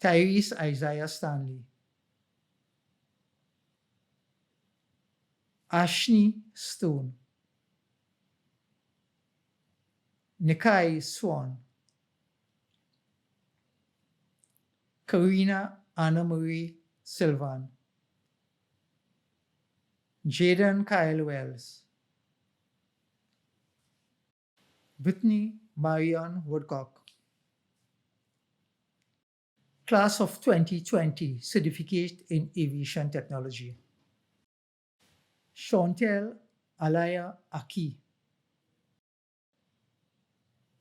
Tyrese Isaiah Stanley, Ashley Stone, Nikai Swan, Karina Anna Marie Sylvan, Jaden Kyle Wells, Brittany Marion Woodcock, Class of 2020 Certificate in Aviation Technology, Chantel Alaya Aki,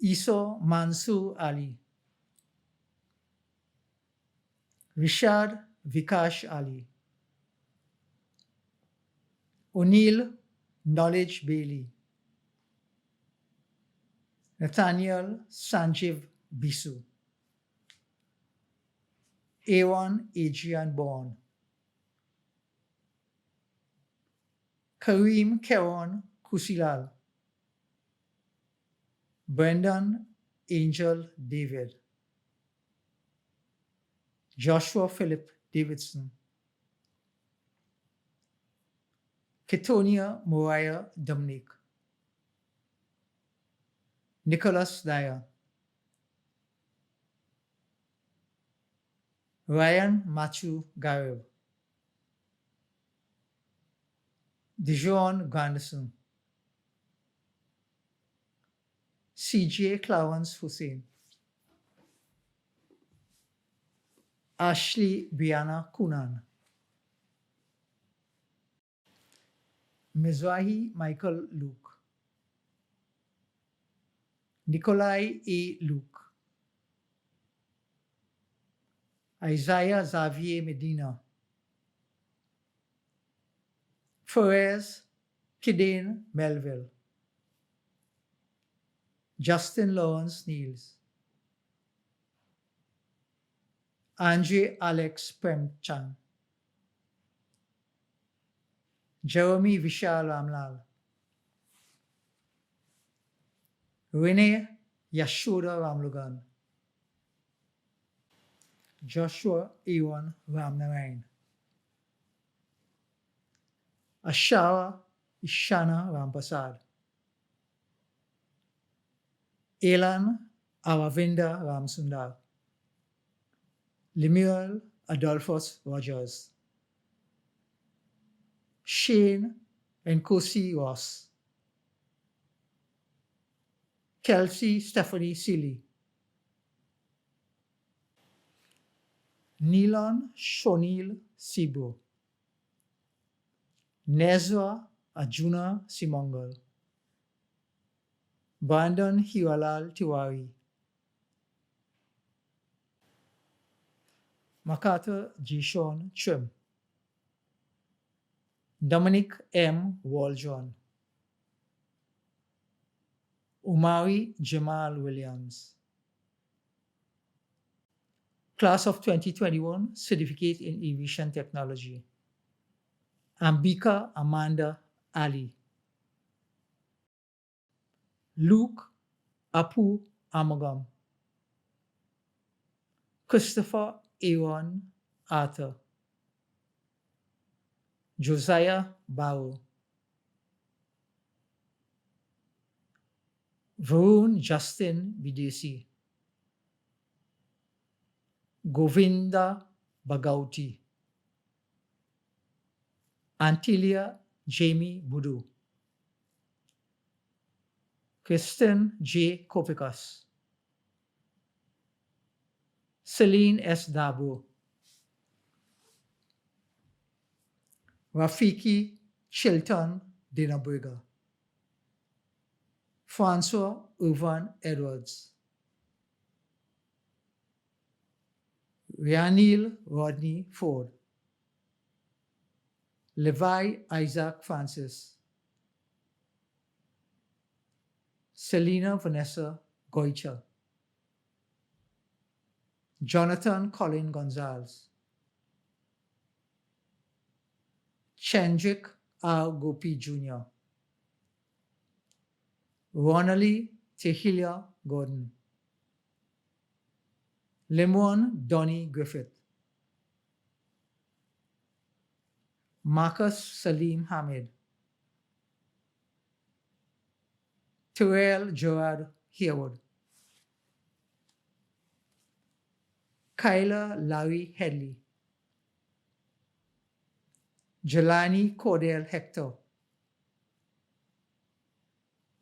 Iso Mansoor Ali, Rishad Vikash Ali, O'Neill Knowledge Bailey, Nathaniel Sanjeev Bisu, Aaron Adrian Bourne, Kareem Keron Kusilal, Brendan Angel David, Joshua Philip Davidson, Ketonia Moriah Dominic, Nicholas Dyer, Ryan Matthew Garib, Dijon Granderson, CJ Clarence Hussein, Ashley Brianna Kunan, Mizrahi Michael Luke, Nikolai A. Luke, Isaiah Xavier Medina, Perez Kidane Melville, Justin Lawrence Niels, Andre Alex Premchand, Jeremy Vishal Ramlal, Renee Yashoda Ramlugan, Joshua Ewan Ramnarayan, Ashara Ishana Rampasad, Elan Aravinda Ramsundar, Lemuel Adolphus Rogers, Shane Nkosi Ross, Kelsey Stephanie Seeley, Nilon Shonil Sibo, Nezwa Arjuna Simongal, Brandon Hiwalal Tiwari, Makata Jishon Trim, Dominic M. Waldron, Umari Jamal Williams, Class of 2021 Certificate in Aviation Technology, Ambika Amanda Ali, Luke Apu Amagam, Christopher Aaron Arthur, Josiah Bao, Varun Justin Bidesi, Govinda Bagauti, Antilia Jamie Budu, Kristen J. Kopikas, Celine S. Dabo, Rafiki Chilton Dinaburger, Francois Irvan Edwards, Ryanil Rodney Ford, Levi Isaac Francis, Selena Vanessa Goicha, Jonathan Colin Gonzalez, Chendrick R. Gopi Jr., Ronali Tehilia Gordon, Lemon Donnie Griffith, Marcus Salim Hamid, Terrell Gerard Harewood, Kyla Larry Headley, Jelani Cordell Hector,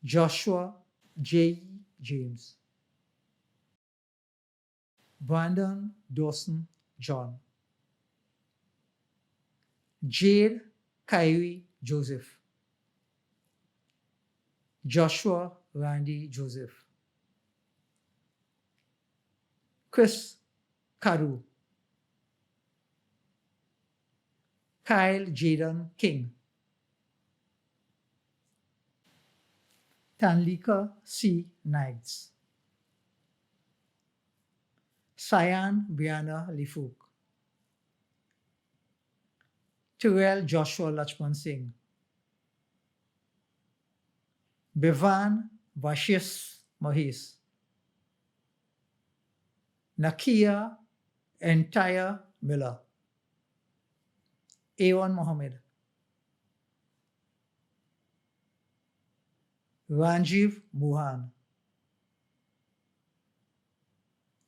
Joshua J. James, Brandon Dawson John, Jade Kyrie Joseph, Joshua Randy Joseph, Chris Karu, Kyle Jaden King, Tanlika C. Knights, Cyan Brianna Lifuk, Terrell Joshua Lachman Singh, Bevan Vashis Mahis, Nakia Entire Miller, Awan Mohammed, Ranjiv Muhan,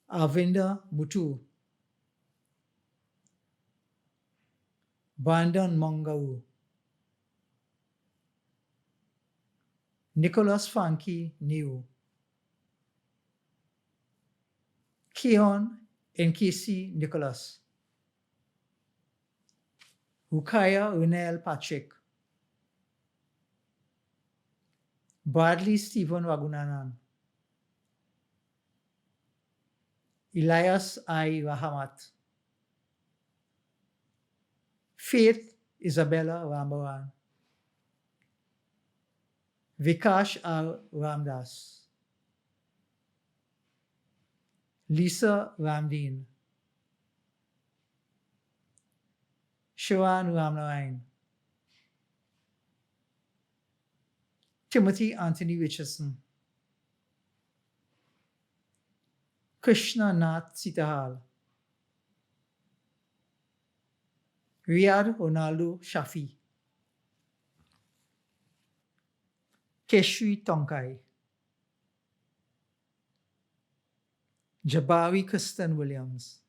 Arvinda Mutu, Bandan Mongau, Nicholas Funky New, Keon Nkisi Nicholas, Rukaya Renel Patrick, Bradley Stephen Ragunanan, Elias I. Rahamat, Faith Isabella Rambaran, Vikash R. Ramdas, Lisa Ramdeen, Sharon Ramnarayan, Timothy Anthony Richardson, Krishna Nath Sitahal, Riyad Ronaldo Shafi, Keshri Tonkai, Jabari Kristen Williams,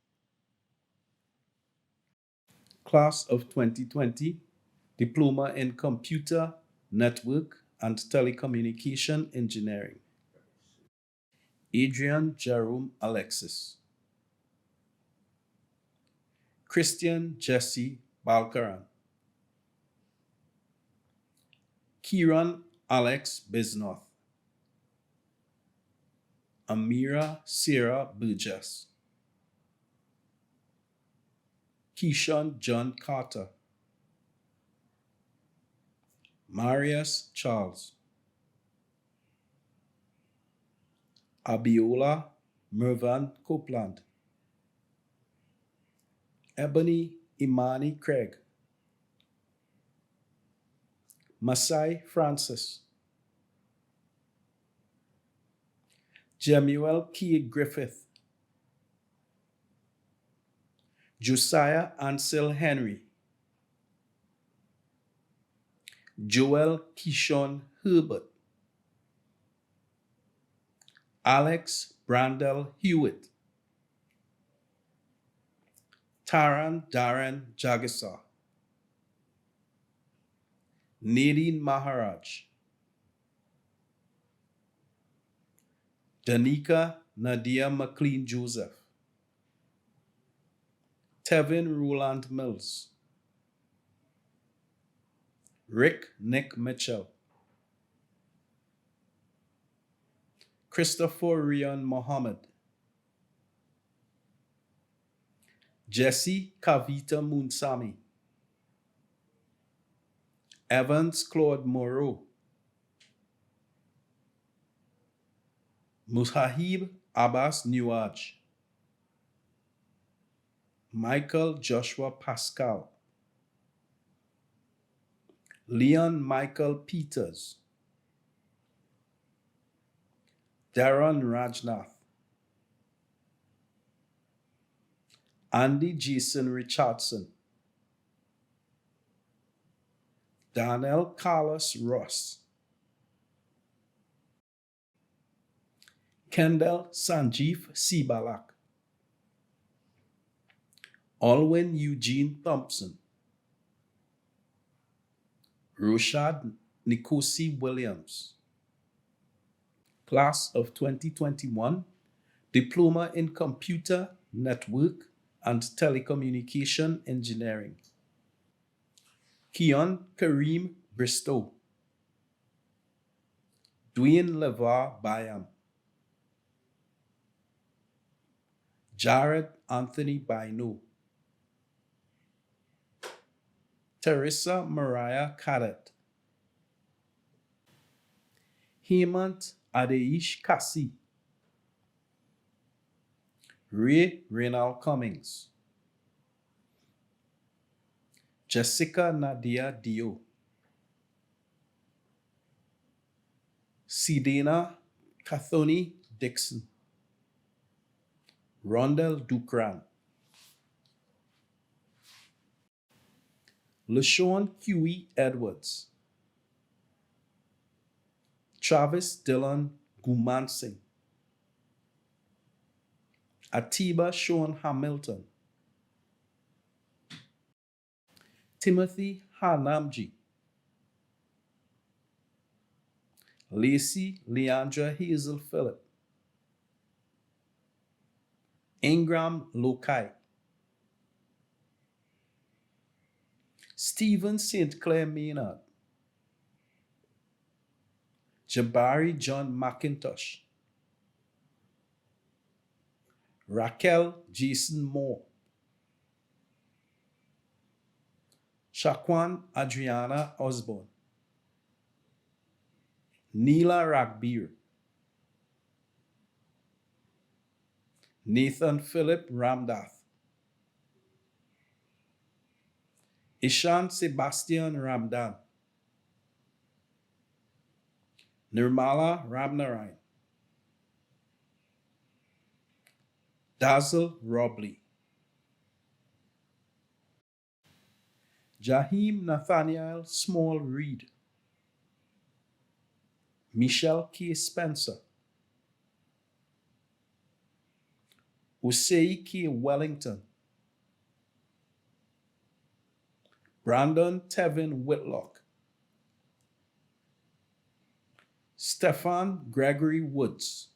Class of 2020, Diploma in Computer, Network, and Telecommunication Engineering. Adrian Jerome Alexis. Christian Jesse Balkaran. Kieran Alex Bisnoth. Amira Sarah Burgess. Keishon John Carter. Marius Charles. Abiola Mervan Copeland. Ebony Imani Craig. Masai Francis. Jemuel K. Griffith. Josiah Ansel Henry. Joel Kishon Herbert, Alex Brandel Hewitt, Taran Darren Jagisar, Nadine Maharaj, Danica Nadia McLean Joseph, Tevin Roland Mills, Rick Nick Mitchell, Christopher Rian Mohammed, Jesse Kavita Munsami, Evans Claude Moreau, Musahib Abbas Nuaj, Michael Joshua Pascal, Leon Michael Peters, Darren Rajnath, Andy Jason Richardson, Daniel Carlos Ross, Kendall Sanjeev Sibalak, Alwyn Eugene Thompson, Roshad Nikosi Williams, Class of 2021, Diploma in Computer, Network, and Telecommunication Engineering. Keon Kareem Bristow, Dwayne Levar Bayam, Jared Anthony Baino, Teresa Mariah Cadet, Hemant Adeish Kasi, Ray Reynald Cummings, Jessica Nadia Dio, Sidena Cathony Dixon, Rondell Dukran, LaShawn Huey Edwards, Travis Dillon Gumansing, Atiba Sean Hamilton, Timothy Hanamji, Lacey Leandra Hazel Phillip, Ingram Lokai, Stephen St. Clair Maynard, Jabari John McIntosh, Raquel Jason Moore, Shaquan Adriana Osborne, Neela Ragbir, Nathan Philip Ramdath, Ishan Sebastian Ramdan, Nirmala Ramnarayan, Dazzle Robley, Jahim Nathaniel Small Reed, Michelle K. Spencer, Usei K. Wellington, Brandon Tevin Whitlock, Stefan Gregory Woods,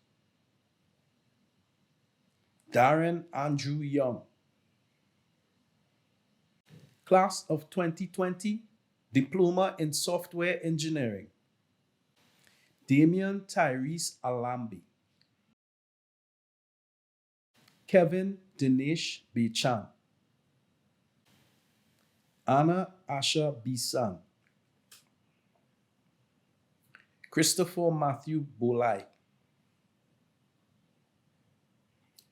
Darren Andrew Young. Class of 2020, Diploma in Software Engineering, Damian Tyrese Alambi, Kevin Dinesh Bechan, Anna Asha Bisan, Christopher Matthew Bolai,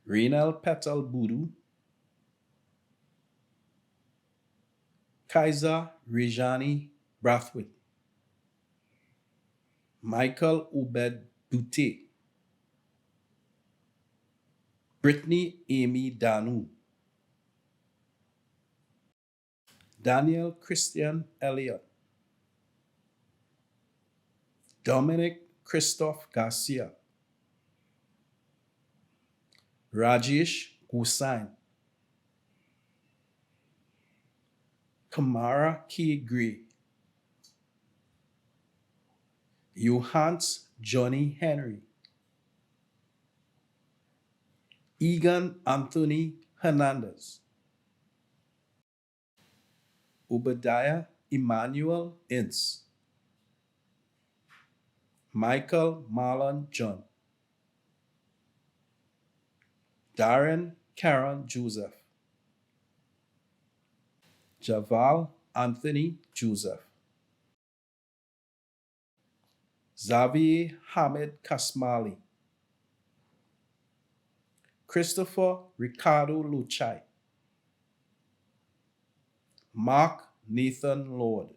Reynel Petal Budu, Kaiser Rejani Brathwaite, Michael Obed Bute, Brittany Amy Danu, Daniel Christian Elliott, Dominic Christoph Garcia, Rajesh Gusain, Kamara K. Gray, Johannes Johnny Henry, Egan Anthony Hernandez, Obadiah Emmanuel Ince, Michael Marlon John, Darren Karen Joseph, Javal Anthony Joseph, Xavier Hamid Kasmali, Christopher Ricardo Luchai, Mark Nathan Lord,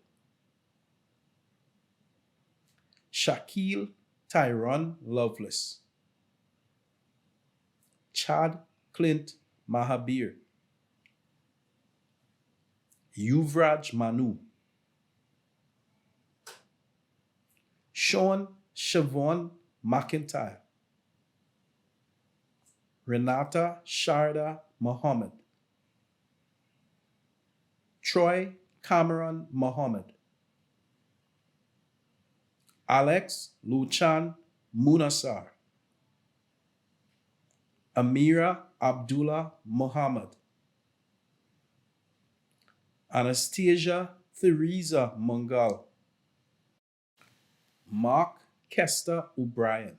Shaquille Tyrone Lovelace, Chad Clint Mahabir, Yuvraj Manu, Sean Siobhan McIntyre, Renata Sharda Mohammed, Troy Cameron Mohammed, Alex Luchan Munasar, Amira Abdullah Mohammed, Anastasia Theresa Mungal, Mark Kester O'Brien,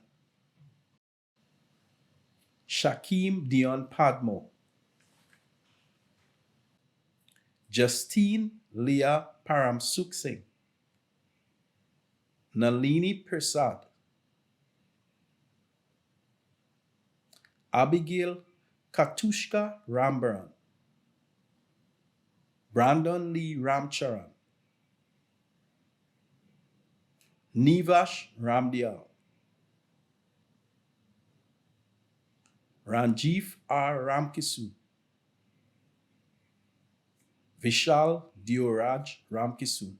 Shakim Dion Padmo, Justine Leah Paramsuksing, Nalini Persad, Abigail Katushka Rambaran, Brandon Lee Ramcharan, Nivash Ramdial, Ranjiv R. Ramkisu, Vishal Dioraj Ramkisu,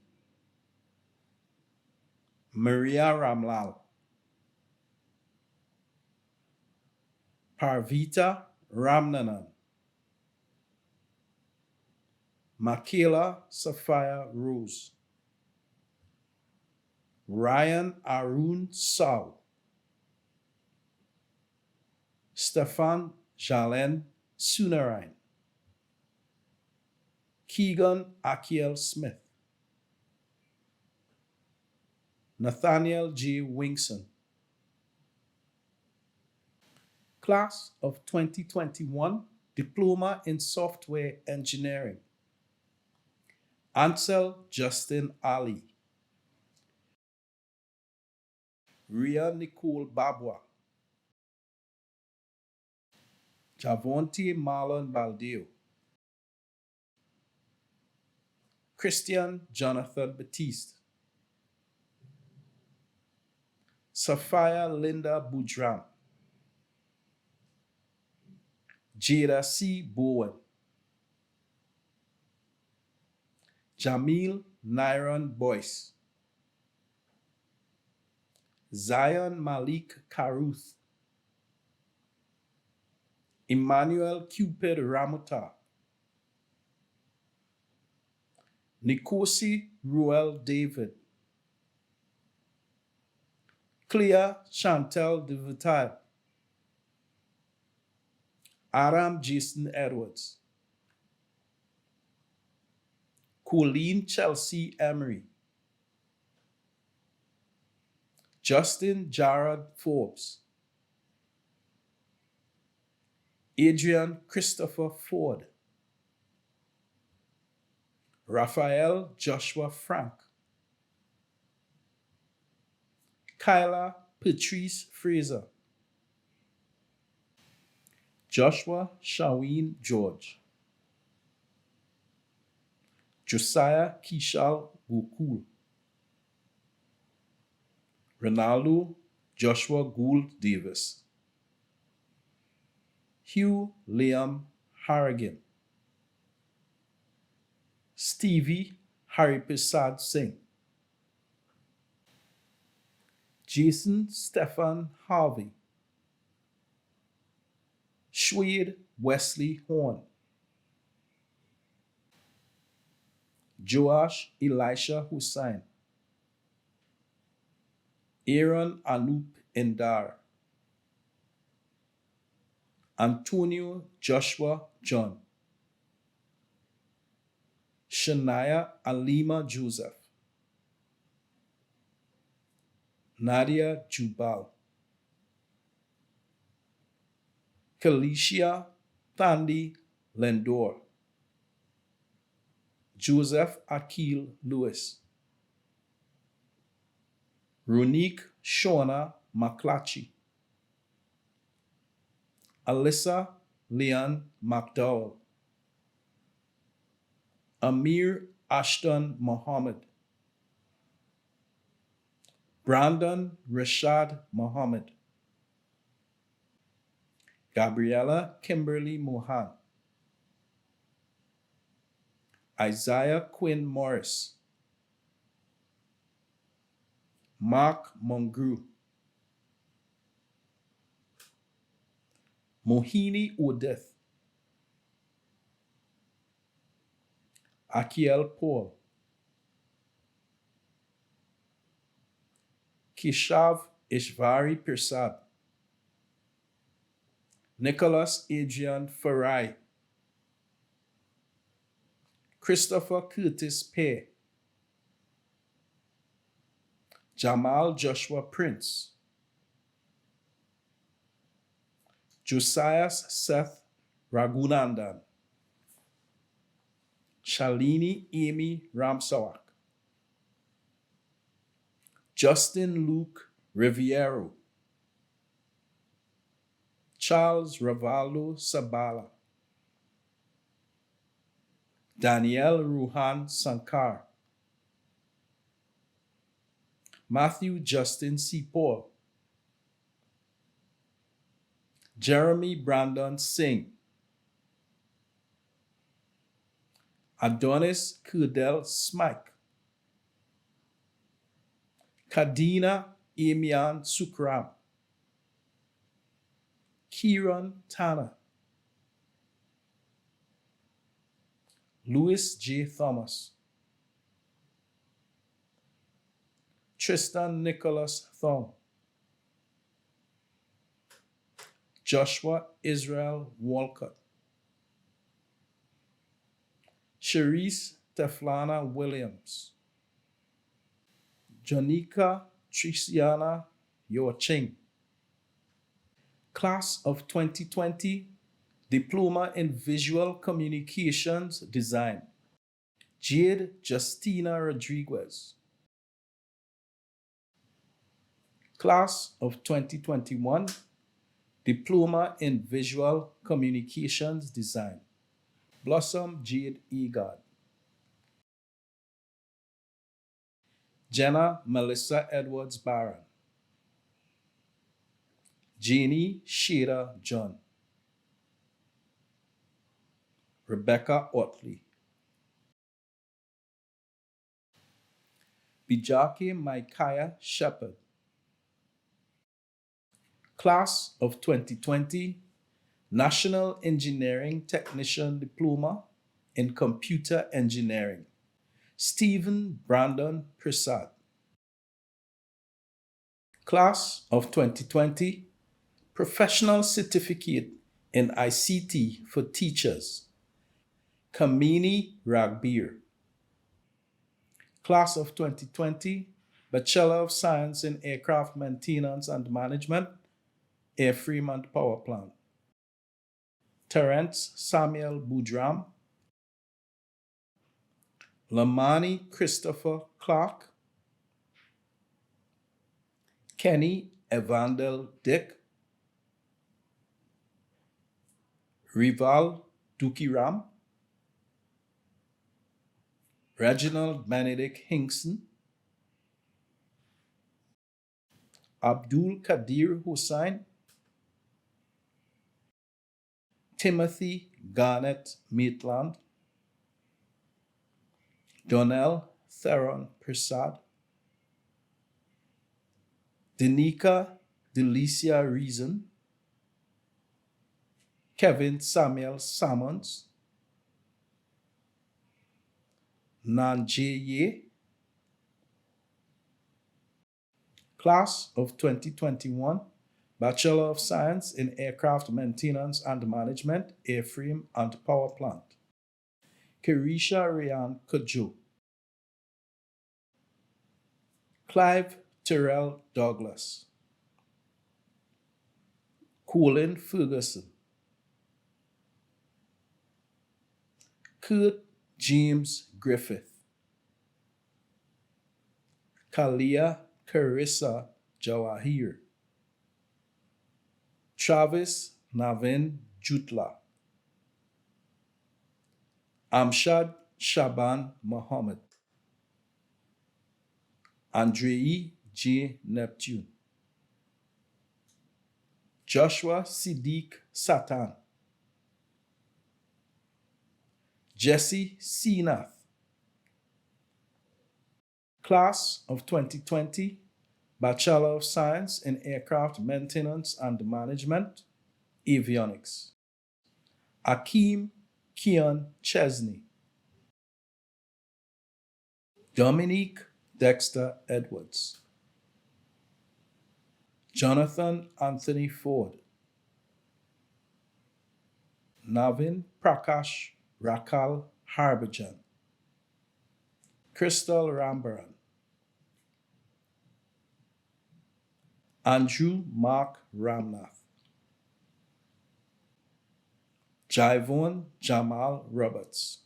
Maria Ramlal, Parvita Ramnanan, Makela Sapphire Rose, Ryan Arun Saul, Stefan Jalen Sunarain, Keegan Akiel Smith, Nathaniel J. Wingson. Class of 2021, Diploma in Software Engineering. Ansel Justin Ali, Ria Nicole Babwa, Javonte Marlon Baldeo, Christian Jonathan Batiste, Sophia Linda Boudram, Jada C. Bowen, Jamil Nyron Boyce, Zion Malik Karuth, Emmanuel Cupid Ramuta, Nikosi Ruel David, Clea Chantel de Vital, Aram Jason Edwards, Colleen Chelsea Emery, Justin Jarrod Forbes, Adrian Christopher Ford, Raphael Joshua Frank, Kyla Patrice Fraser, Joshua Shaween George, Josiah Kishal Gokul, Ronaldo Joshua Gould Davis, Hugh Liam Harrigan, Stevie Hariprasad Singh, Jason Stephan Harvey, Schwade Wesley Horn, Joash Elisha Hussain, Aaron Anup Indar, Antonio Joshua John, Shania Alima Joseph, Nadia Jubal, Kalisha Thandi Lendor, Joseph Akil Lewis, Ronique Shona McClatchy, Alyssa Leon McDowell, Amir Ashton Mohammed, Brandon Rashad Mohammed, Gabriella Kimberly Mohan, Isaiah Quinn Morris, Mark Mongru, Mohini Odeth, Akiel Paul, Kishav Ishvari Persad, Nicholas Adrian Farai, Christopher Curtis Pay, Jamal Joshua Prince, Josiah Seth Raghunandan, Shalini Amy Ramsawak, Justin Luke Riviero, Charles Ravaldo Sabala, Danielle Ruhan Sankar, Matthew Justin C. Paul, Jeremy Brandon Singh, Adonis Kudel Smike, Kadina Amian Sukram, Kieran Tanner, Louis J. Thomas, Tristan Nicholas Thong, Joshua Israel Walcott, Cherise Teflana Williams, Jonica Triciana Yoching. Class of 2020, Diploma in Visual Communications Design, Jade Justina Rodriguez. Class of 2021, Diploma in Visual Communications Design, Blossom Jade Egard, Jenna Melissa Edwards Barron, Jeannie Shada John, Rebecca Otley, Bijake Micaiah Shepherd. Class of 2020, National Engineering Technician Diploma in Computer Engineering, Stephen Brandon Prasad. Class of 2020, Professional Certificate in ICT for Teachers, Kamini Ragbir. Class of 2020, Bachelor of Science in Aircraft Maintenance and Management, Airframe and Power Plant, Terence Samuel Boudram, Lamani Christopher Clark, Kenny Evandel Dick, Rival Dukiram, Reginald Benedict Hinkson, Abdul Kadir Hussain, Timothy Garnett Maitland, Donnell Theron Prasad, Danica Delicia Reason, Kevin Samuel Salmons, Nanjye. Class of 2021, Bachelor of Science in Aircraft Maintenance and Management, Airframe and Power Plant. Kirisha Rayan Kojo. Clive Terrell Douglas. Colin Ferguson. Kurt James Griffith. Kalia Carissa Jawahir. Travis Navin Jutla. Amshad Shaban Mohammed. Andrei J. Neptune. Joshua Siddiq Satan. Jesse Seenath. Class of 2020, Bachelor of Science in Aircraft Maintenance and Management, Avionics. Akeem Keon Chesney. Dominique Dexter Edwards. Jonathan Anthony Ford. Navin Prakash Rakal Harbhajan. Crystal Rambaran. Andrew Mark Ramnath. Jaivon Jamal Roberts.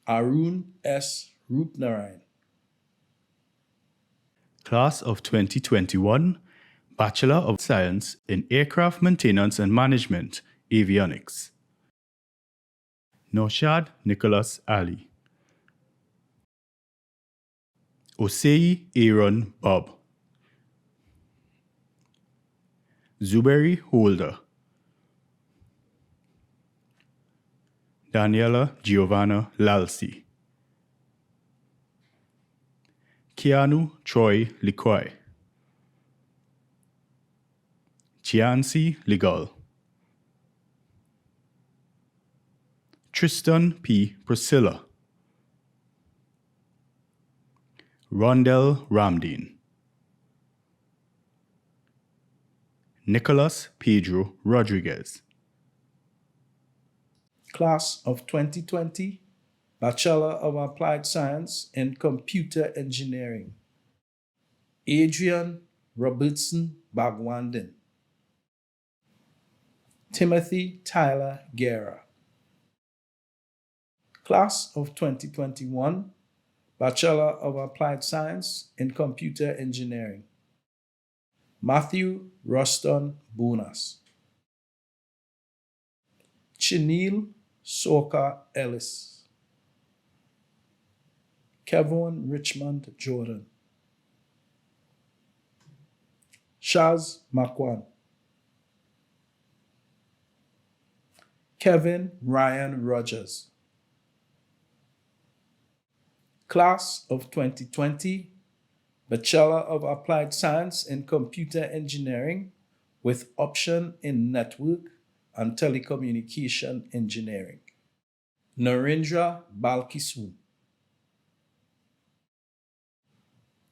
Arun S. Rupnarayan. Class of 2021, Bachelor of Science in Aircraft Maintenance and Management, Avionics. Noshad Nicholas Ali. Osei Aaron Bob. Zuberi Holder. Daniela Giovanna Lalsi. Keanu Troy Liquoi. Chiancy Ligal. Tristan P. Priscilla. Rondell Ramdeen. Nicholas Pedro Rodriguez. Class of 2020, Bachelor of Applied Science in Computer Engineering, Adrian Robertson Bagwandin. Timothy Tyler Guerra. Class of 2021, Bachelor of Applied Science in Computer Engineering, Matthew Ruston Bonas. Chinil Soka Ellis. Kevin Richmond Jordan. Shaz Makwan. Kevin Ryan Rogers. Class of 2020, Bachelor of Applied Science in Computer Engineering with option in Network and Telecommunication Engineering. Narendra Balkisu.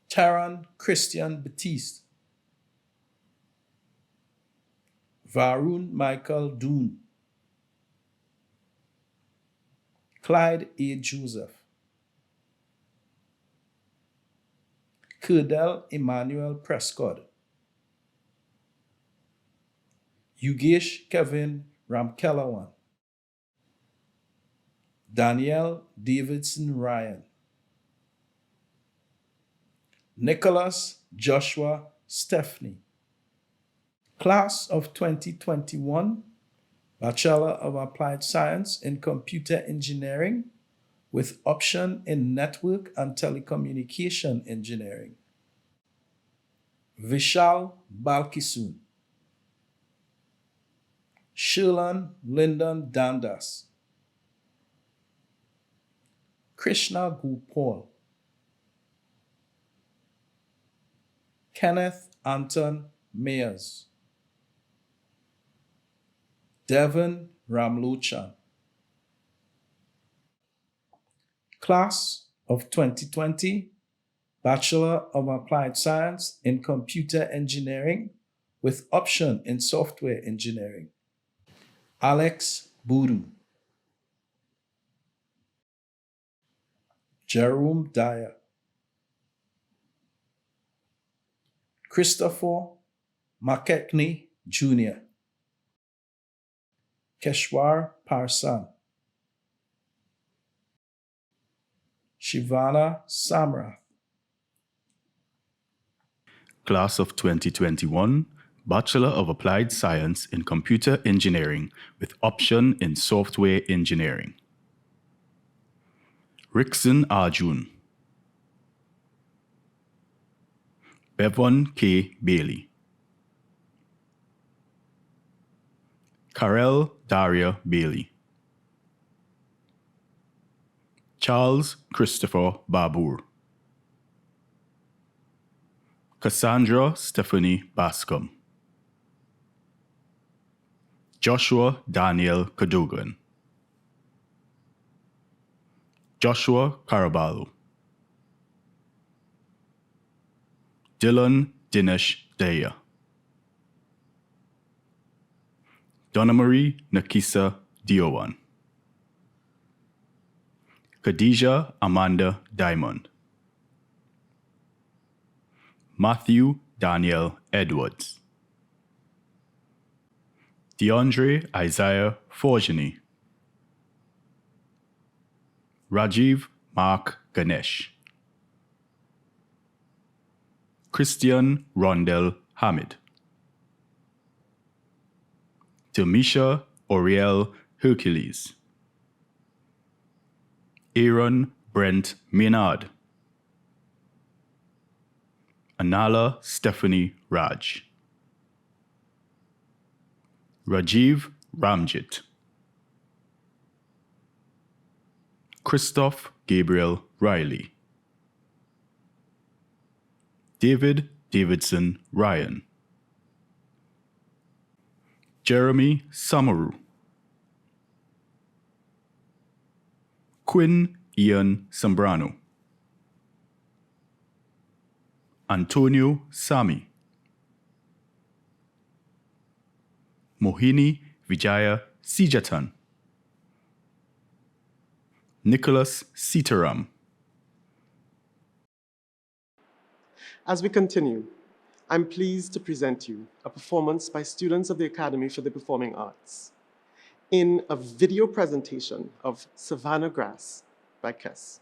Taran Christian Batiste. Varun Michael Doon. Clyde A. Joseph. Kerdell Emmanuel Prescott. Yugesh Kevin Ramkelawan. Danielle Davidson Ryan. Nicholas Joshua Stephanie. Class of 2021, Bachelor of Applied Science in Computer Engineering with option in Network and Telecommunication Engineering. Vishal Balkisun. Sherlan Lyndon Dandas. Krishna Gopal. Kenneth Anton Mayers, Devon Ramlochan. Class of 2020, Bachelor of Applied Science in Computer Engineering with option in Software Engineering, Alex Boudou, Jerome Dyer, Christopher McKechnie Jr., Keshwar Parsan, Shivana Samrath. Class of 2021, Bachelor of Applied Science in Computer Engineering with option in Software Engineering, Rickson Arjun, Bevon K. Bailey, Karel Daria Bailey, Charles Christopher Barbour, Cassandra Stephanie Bascom, Joshua Daniel Cadogan, Joshua Caraballo, Dylan Dinesh Daya, Donna Marie Nakisa Diowan, Khadija Amanda Diamond, Matthew Daniel Edwards, DeAndre Isaiah Forgeny, Rajiv Mark Ganesh, Christian Rondell Hamid, Tamisha Oriel Hercules, Aaron Brent Maynard, Anala Stephanie Raj, Rajiv Ramjit, Christoph Gabriel Riley, David Davidson Ryan, Jeremy Samaru, Quinn Ian Zambrano, Antonio Sami, Mohini Vijaya Sijatan, Nicholas Sitaram. As we continue, I'm pleased to present you a performance by students of the Academy for the Performing Arts in a video presentation of Savannah Grass by Kess.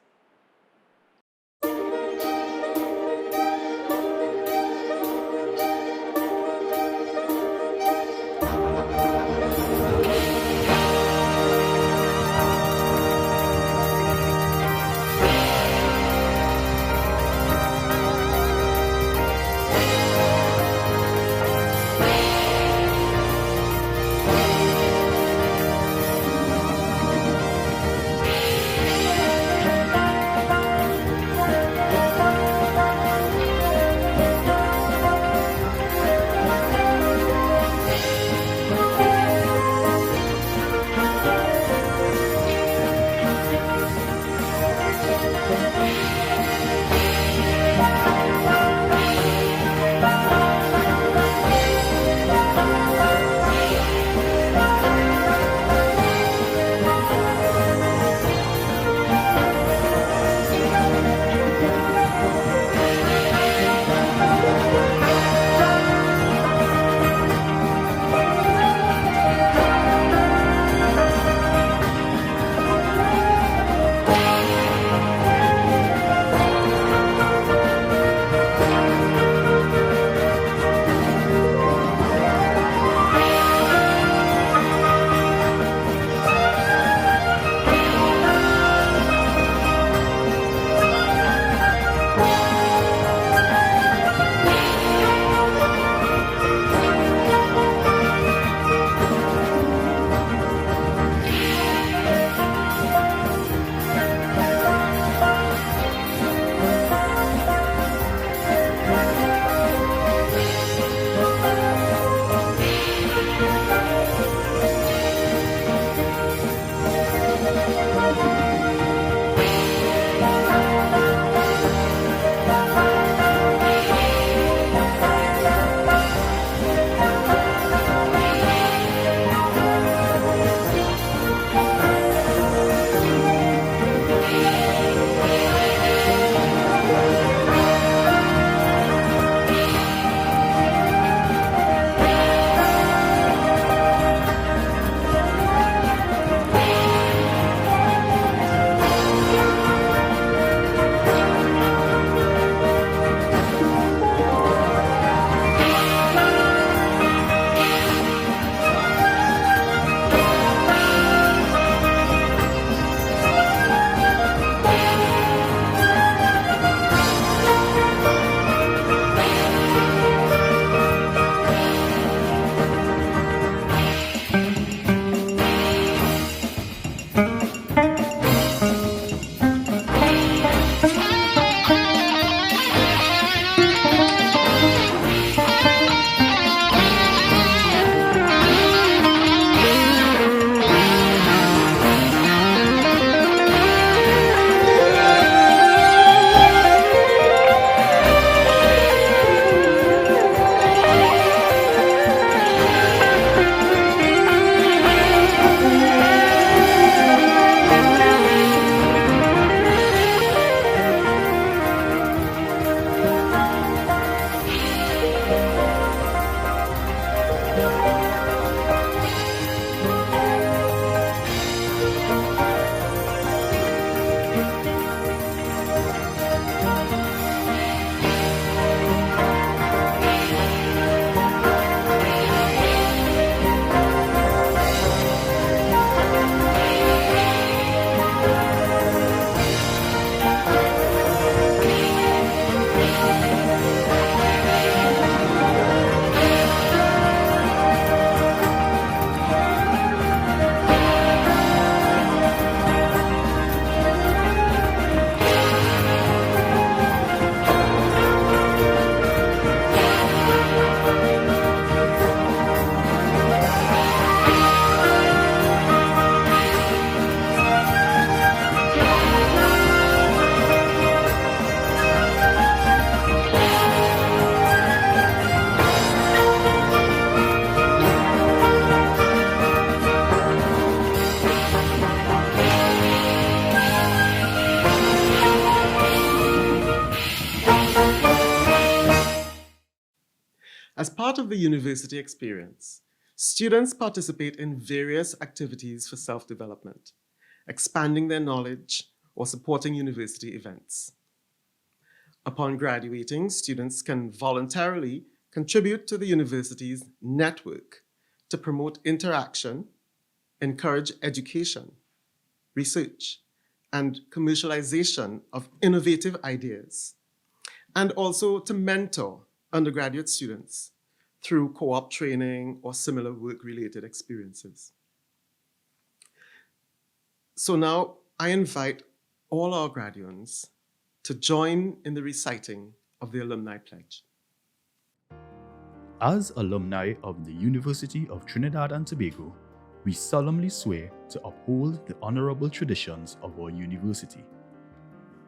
As part of the university experience, students participate in various activities for self-development, expanding their knowledge or supporting university events. Upon graduating, students can voluntarily contribute to the university's network to promote interaction, encourage education, research, and commercialization of innovative ideas, and also to mentor undergraduate students through co-op training or similar work-related experiences. So now I invite all our graduates to join in the reciting of the Alumni Pledge. As alumni of the University of Trinidad and Tobago, we solemnly swear to uphold the honorable traditions of our university.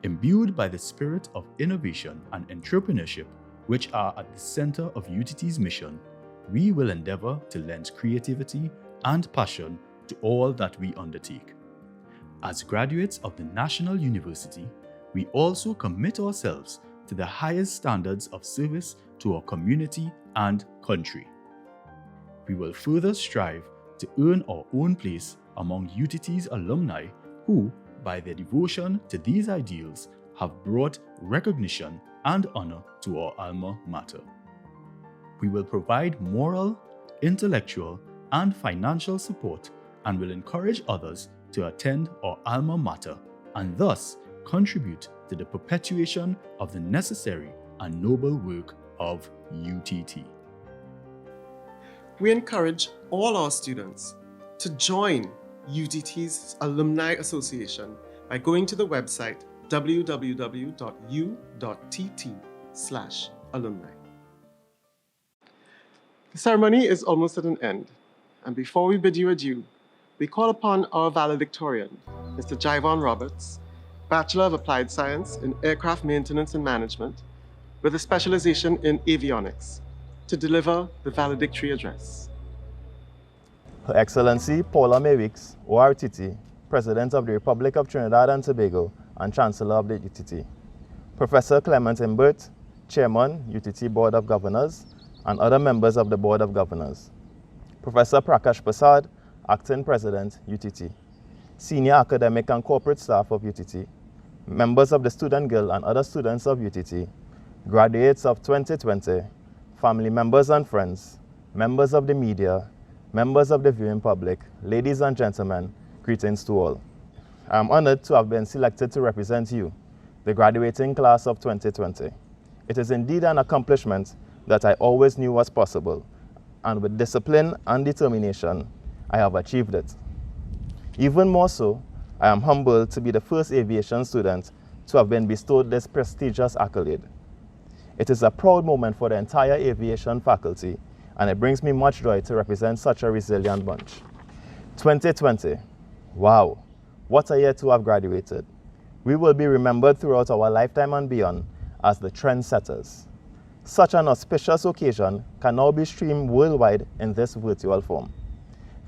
Imbued by the spirit of innovation and entrepreneurship, which are at the center of UTT's mission, we will endeavor to lend creativity and passion to all that we undertake. As graduates of the National University, we also commit ourselves to the highest standards of service to our community and country. We will further strive to earn our own place among UTT's alumni who, by their devotion to these ideals, have brought recognition and honor to our alma mater. We will provide moral, intellectual, and financial support and will encourage others to attend our alma mater and thus contribute to the perpetuation of the necessary and noble work of UTT. We encourage all our students to join UTT's Alumni Association by going to the website www.u.tt/alumni. The ceremony is almost at an end, and before we bid you adieu, we call upon our valedictorian, Mr. Jivon Roberts, Bachelor of Applied Science in Aircraft Maintenance and Management, with a specialization in avionics, to deliver the valedictory address. Her Excellency Paula May Weeks, ORTT, President of the Republic of Trinidad and Tobago and Chancellor of the UTT. Professor Clement Imbert, Chairman, UTT Board of Governors, and other members of the Board of Governors. Professor Prakash Prasad, Acting President, UTT. Senior academic and corporate staff of UTT. Members of the Student Guild and other students of UTT. Graduates of 2020, family members and friends, members of the media, members of the viewing public, ladies and gentlemen, greetings to all. I am honored to have been selected to represent you, the graduating class of 2020. It is indeed an accomplishment that I always knew was possible, and with discipline and determination, I have achieved it. Even more so, I am humbled to be the first aviation student to have been bestowed this prestigious accolade. It is a proud moment for the entire aviation faculty, and it brings me much joy to represent such a resilient bunch. 2020, wow, what a year to have graduated. We will be remembered throughout our lifetime and beyond as the trendsetters. Such an auspicious occasion can now be streamed worldwide in this virtual form.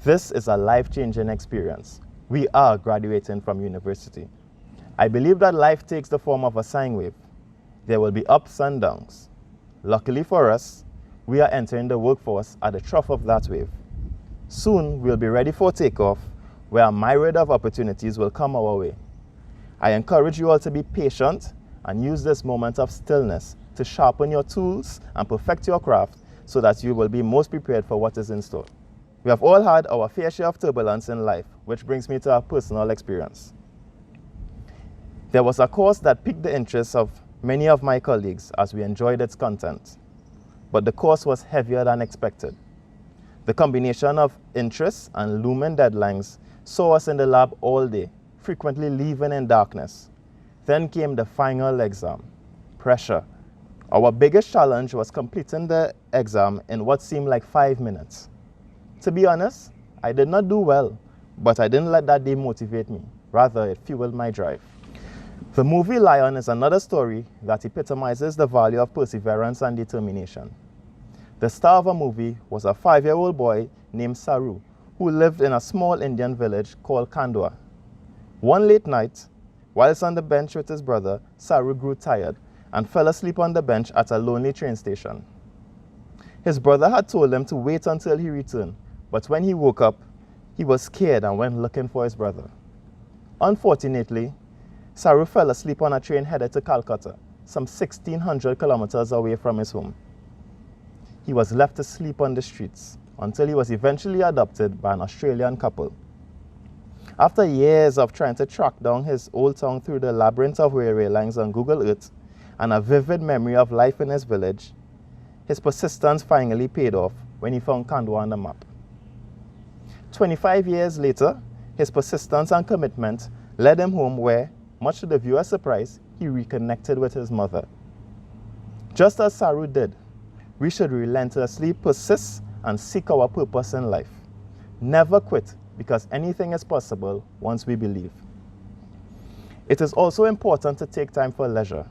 This is a life-changing experience. We are graduating from university. I believe that life takes the form of a sine wave. There will be ups and downs. Luckily for us, we are entering the workforce at the trough of that wave. Soon, we'll be ready for takeoff, where a myriad of opportunities will come our way. I encourage you all to be patient and use this moment of stillness to sharpen your tools and perfect your craft so that you will be most prepared for what is in store. We have all had our fair share of turbulence in life, which brings me to a personal experience. There was a course that piqued the interest of many of my colleagues as we enjoyed its content, but the course was heavier than expected. The combination of interests and looming deadlines saw us in the lab all day, frequently leaving in darkness. Then came the final exam. Pressure. Our biggest challenge was completing the exam in what seemed like 5 minutes. To be honest, I did not do well, but I didn't let that demotivate me. Rather, it fueled my drive. The movie Lion is another story that epitomizes the value of perseverance and determination. The star of a movie was a 5-year-old boy named Saru, who lived in a small Indian village called Kandwa. One late night, whilst on the bench with his brother, Saru grew tired and fell asleep on the bench at a lonely train station. His brother had told him to wait until he returned, but when he woke up, he was scared and went looking for his brother. Unfortunately, Saru fell asleep on a train headed to Calcutta, some 1,600 kilometers away from his home. He was left to sleep on the streets until he was eventually adopted by an Australian couple. After years of trying to track down his old town through the labyrinth of railway lines on Google Earth and a vivid memory of life in his village, his persistence finally paid off when he found Kandwa on the map. 25 years later, his persistence and commitment led him home where, much to the viewer's surprise, he reconnected with his mother. Just as Saru did, we should relentlessly persist and seek our purpose in life. Never quit, because anything is possible once we believe. It is also important to take time for leisure.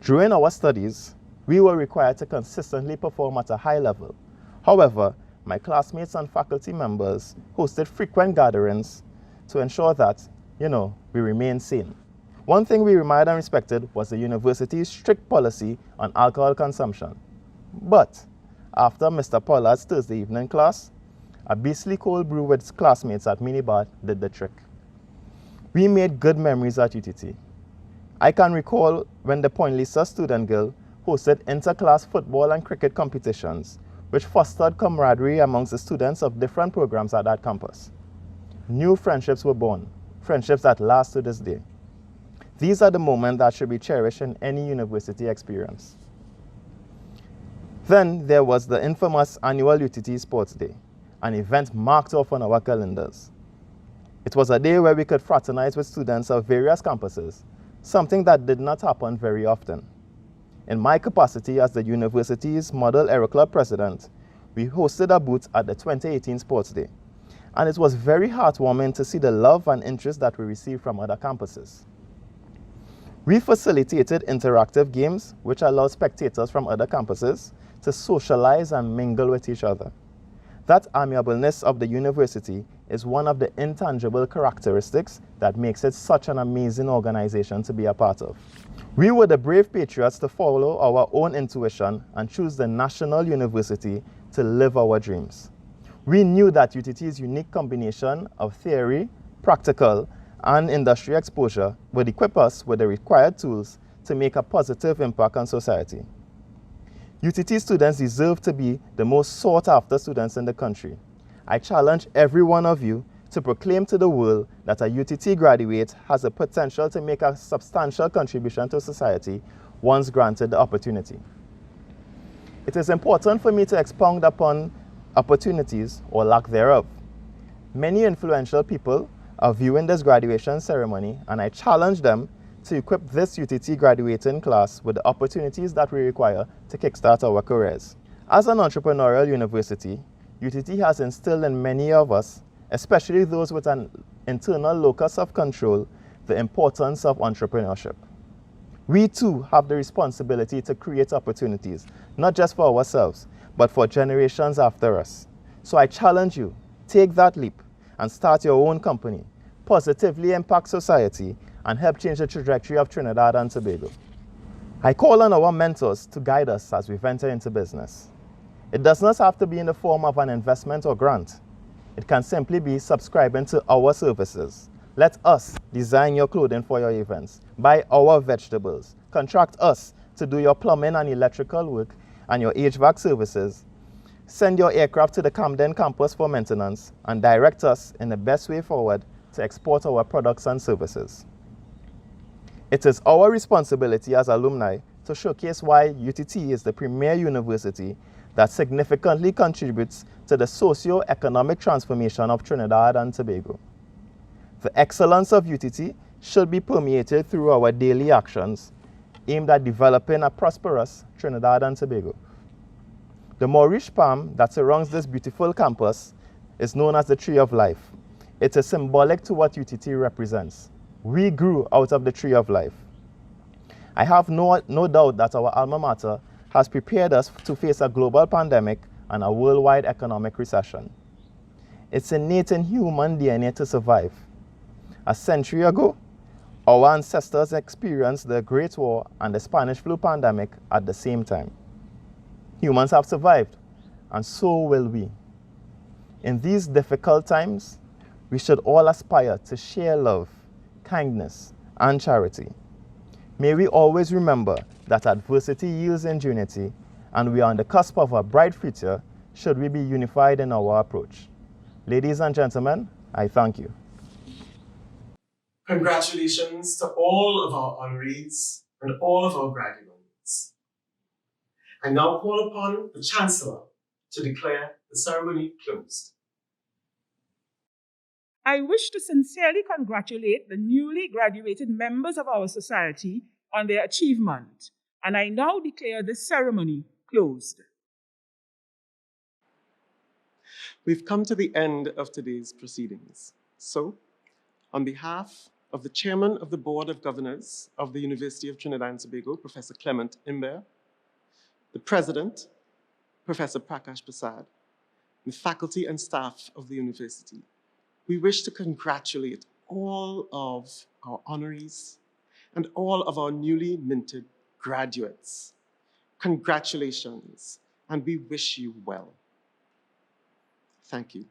During our studies, we were required to consistently perform at a high level. However, my classmates and faculty members hosted frequent gatherings to ensure that, we remain sane. One thing we admired and respected was the university's strict policy on alcohol consumption. But after Mr. Pollard's Thursday evening class, a beastly cold brew with classmates at minibar did the trick. We made good memories at UTT. I can recall when the Point Lisa student girl hosted inter-class football and cricket competitions, which fostered camaraderie amongst the students of different programs at that campus. New friendships were born, friendships that last to this day. These are the moments that should be cherished in any university experience. Then there was the infamous annual UTT Sports Day, an event marked off on our calendars. It was a day where we could fraternize with students of various campuses, something that did not happen very often. In my capacity as the university's Model Aero Club president, we hosted a booth at the 2018 Sports Day, and it was very heartwarming to see the love and interest that we received from other campuses. We facilitated interactive games which allowed spectators from other campuses to socialize and mingle with each other. That amiableness of the university is one of the intangible characteristics that makes it such an amazing organization to be a part of. We were the brave patriots to follow our own intuition and choose the National University to live our dreams. We knew that UTT's unique combination of theory, practical, and industry exposure would equip us with the required tools to make a positive impact on society. UTT students deserve to be the most sought-after students in the country. I challenge every one of you to proclaim to the world that a UTT graduate has the potential to make a substantial contribution to society once granted the opportunity. It is important for me to expound upon opportunities or lack thereof. Many influential people are viewing this graduation ceremony, and I challenge them to equip this UTT graduating class with the opportunities that we require to kickstart our careers. As an entrepreneurial university, UTT has instilled in many of us, especially those with an internal locus of control, the importance of entrepreneurship. We too have the responsibility to create opportunities, not just for ourselves, but for generations after us. So I challenge you, take that leap and start your own company, positively impact society, and help change the trajectory of Trinidad and Tobago. I call on our mentors to guide us as we venture into business. It does not have to be in the form of an investment or grant. It can simply be subscribing to our services. Let us design your clothing for your events, buy our vegetables, contract us to do your plumbing and electrical work and your HVAC services, send your aircraft to the Camden campus for maintenance, and direct us in the best way forward to export our products and services. It is our responsibility as alumni to showcase why UTT is the premier university that significantly contributes to the socio-economic transformation of Trinidad and Tobago. The excellence of UTT should be permeated through our daily actions aimed at developing a prosperous Trinidad and Tobago. The Maurice palm that surrounds this beautiful campus is known as the Tree of Life. It is symbolic to what UTT represents. We grew out of the Tree of Life. I have no doubt that our alma mater has prepared us to face a global pandemic and a worldwide economic recession. It's innate in human DNA to survive. A century ago, our ancestors experienced the Great War and the Spanish flu pandemic at the same time. Humans have survived, and so will we. In these difficult times, we should all aspire to share love, kindness, and charity. May we always remember that adversity yields ingenuity, and we are on the cusp of a bright future should we be unified in our approach. Ladies and gentlemen, I thank you. Congratulations to all of our honorees and all of our graduates. I now call upon the Chancellor to declare the ceremony closed. I wish to sincerely congratulate the newly graduated members of our society on their achievement, and I now declare this ceremony closed. We've come to the end of today's proceedings. So, on behalf of the Chairman of the Board of Governors of the University of Trinidad and Tobago, Professor Clement Imber, the President, Professor Prakash Prasad, and the faculty and staff of the university, we wish to congratulate all of our honorees and all of our newly minted graduates. Congratulations, and we wish you well. Thank you.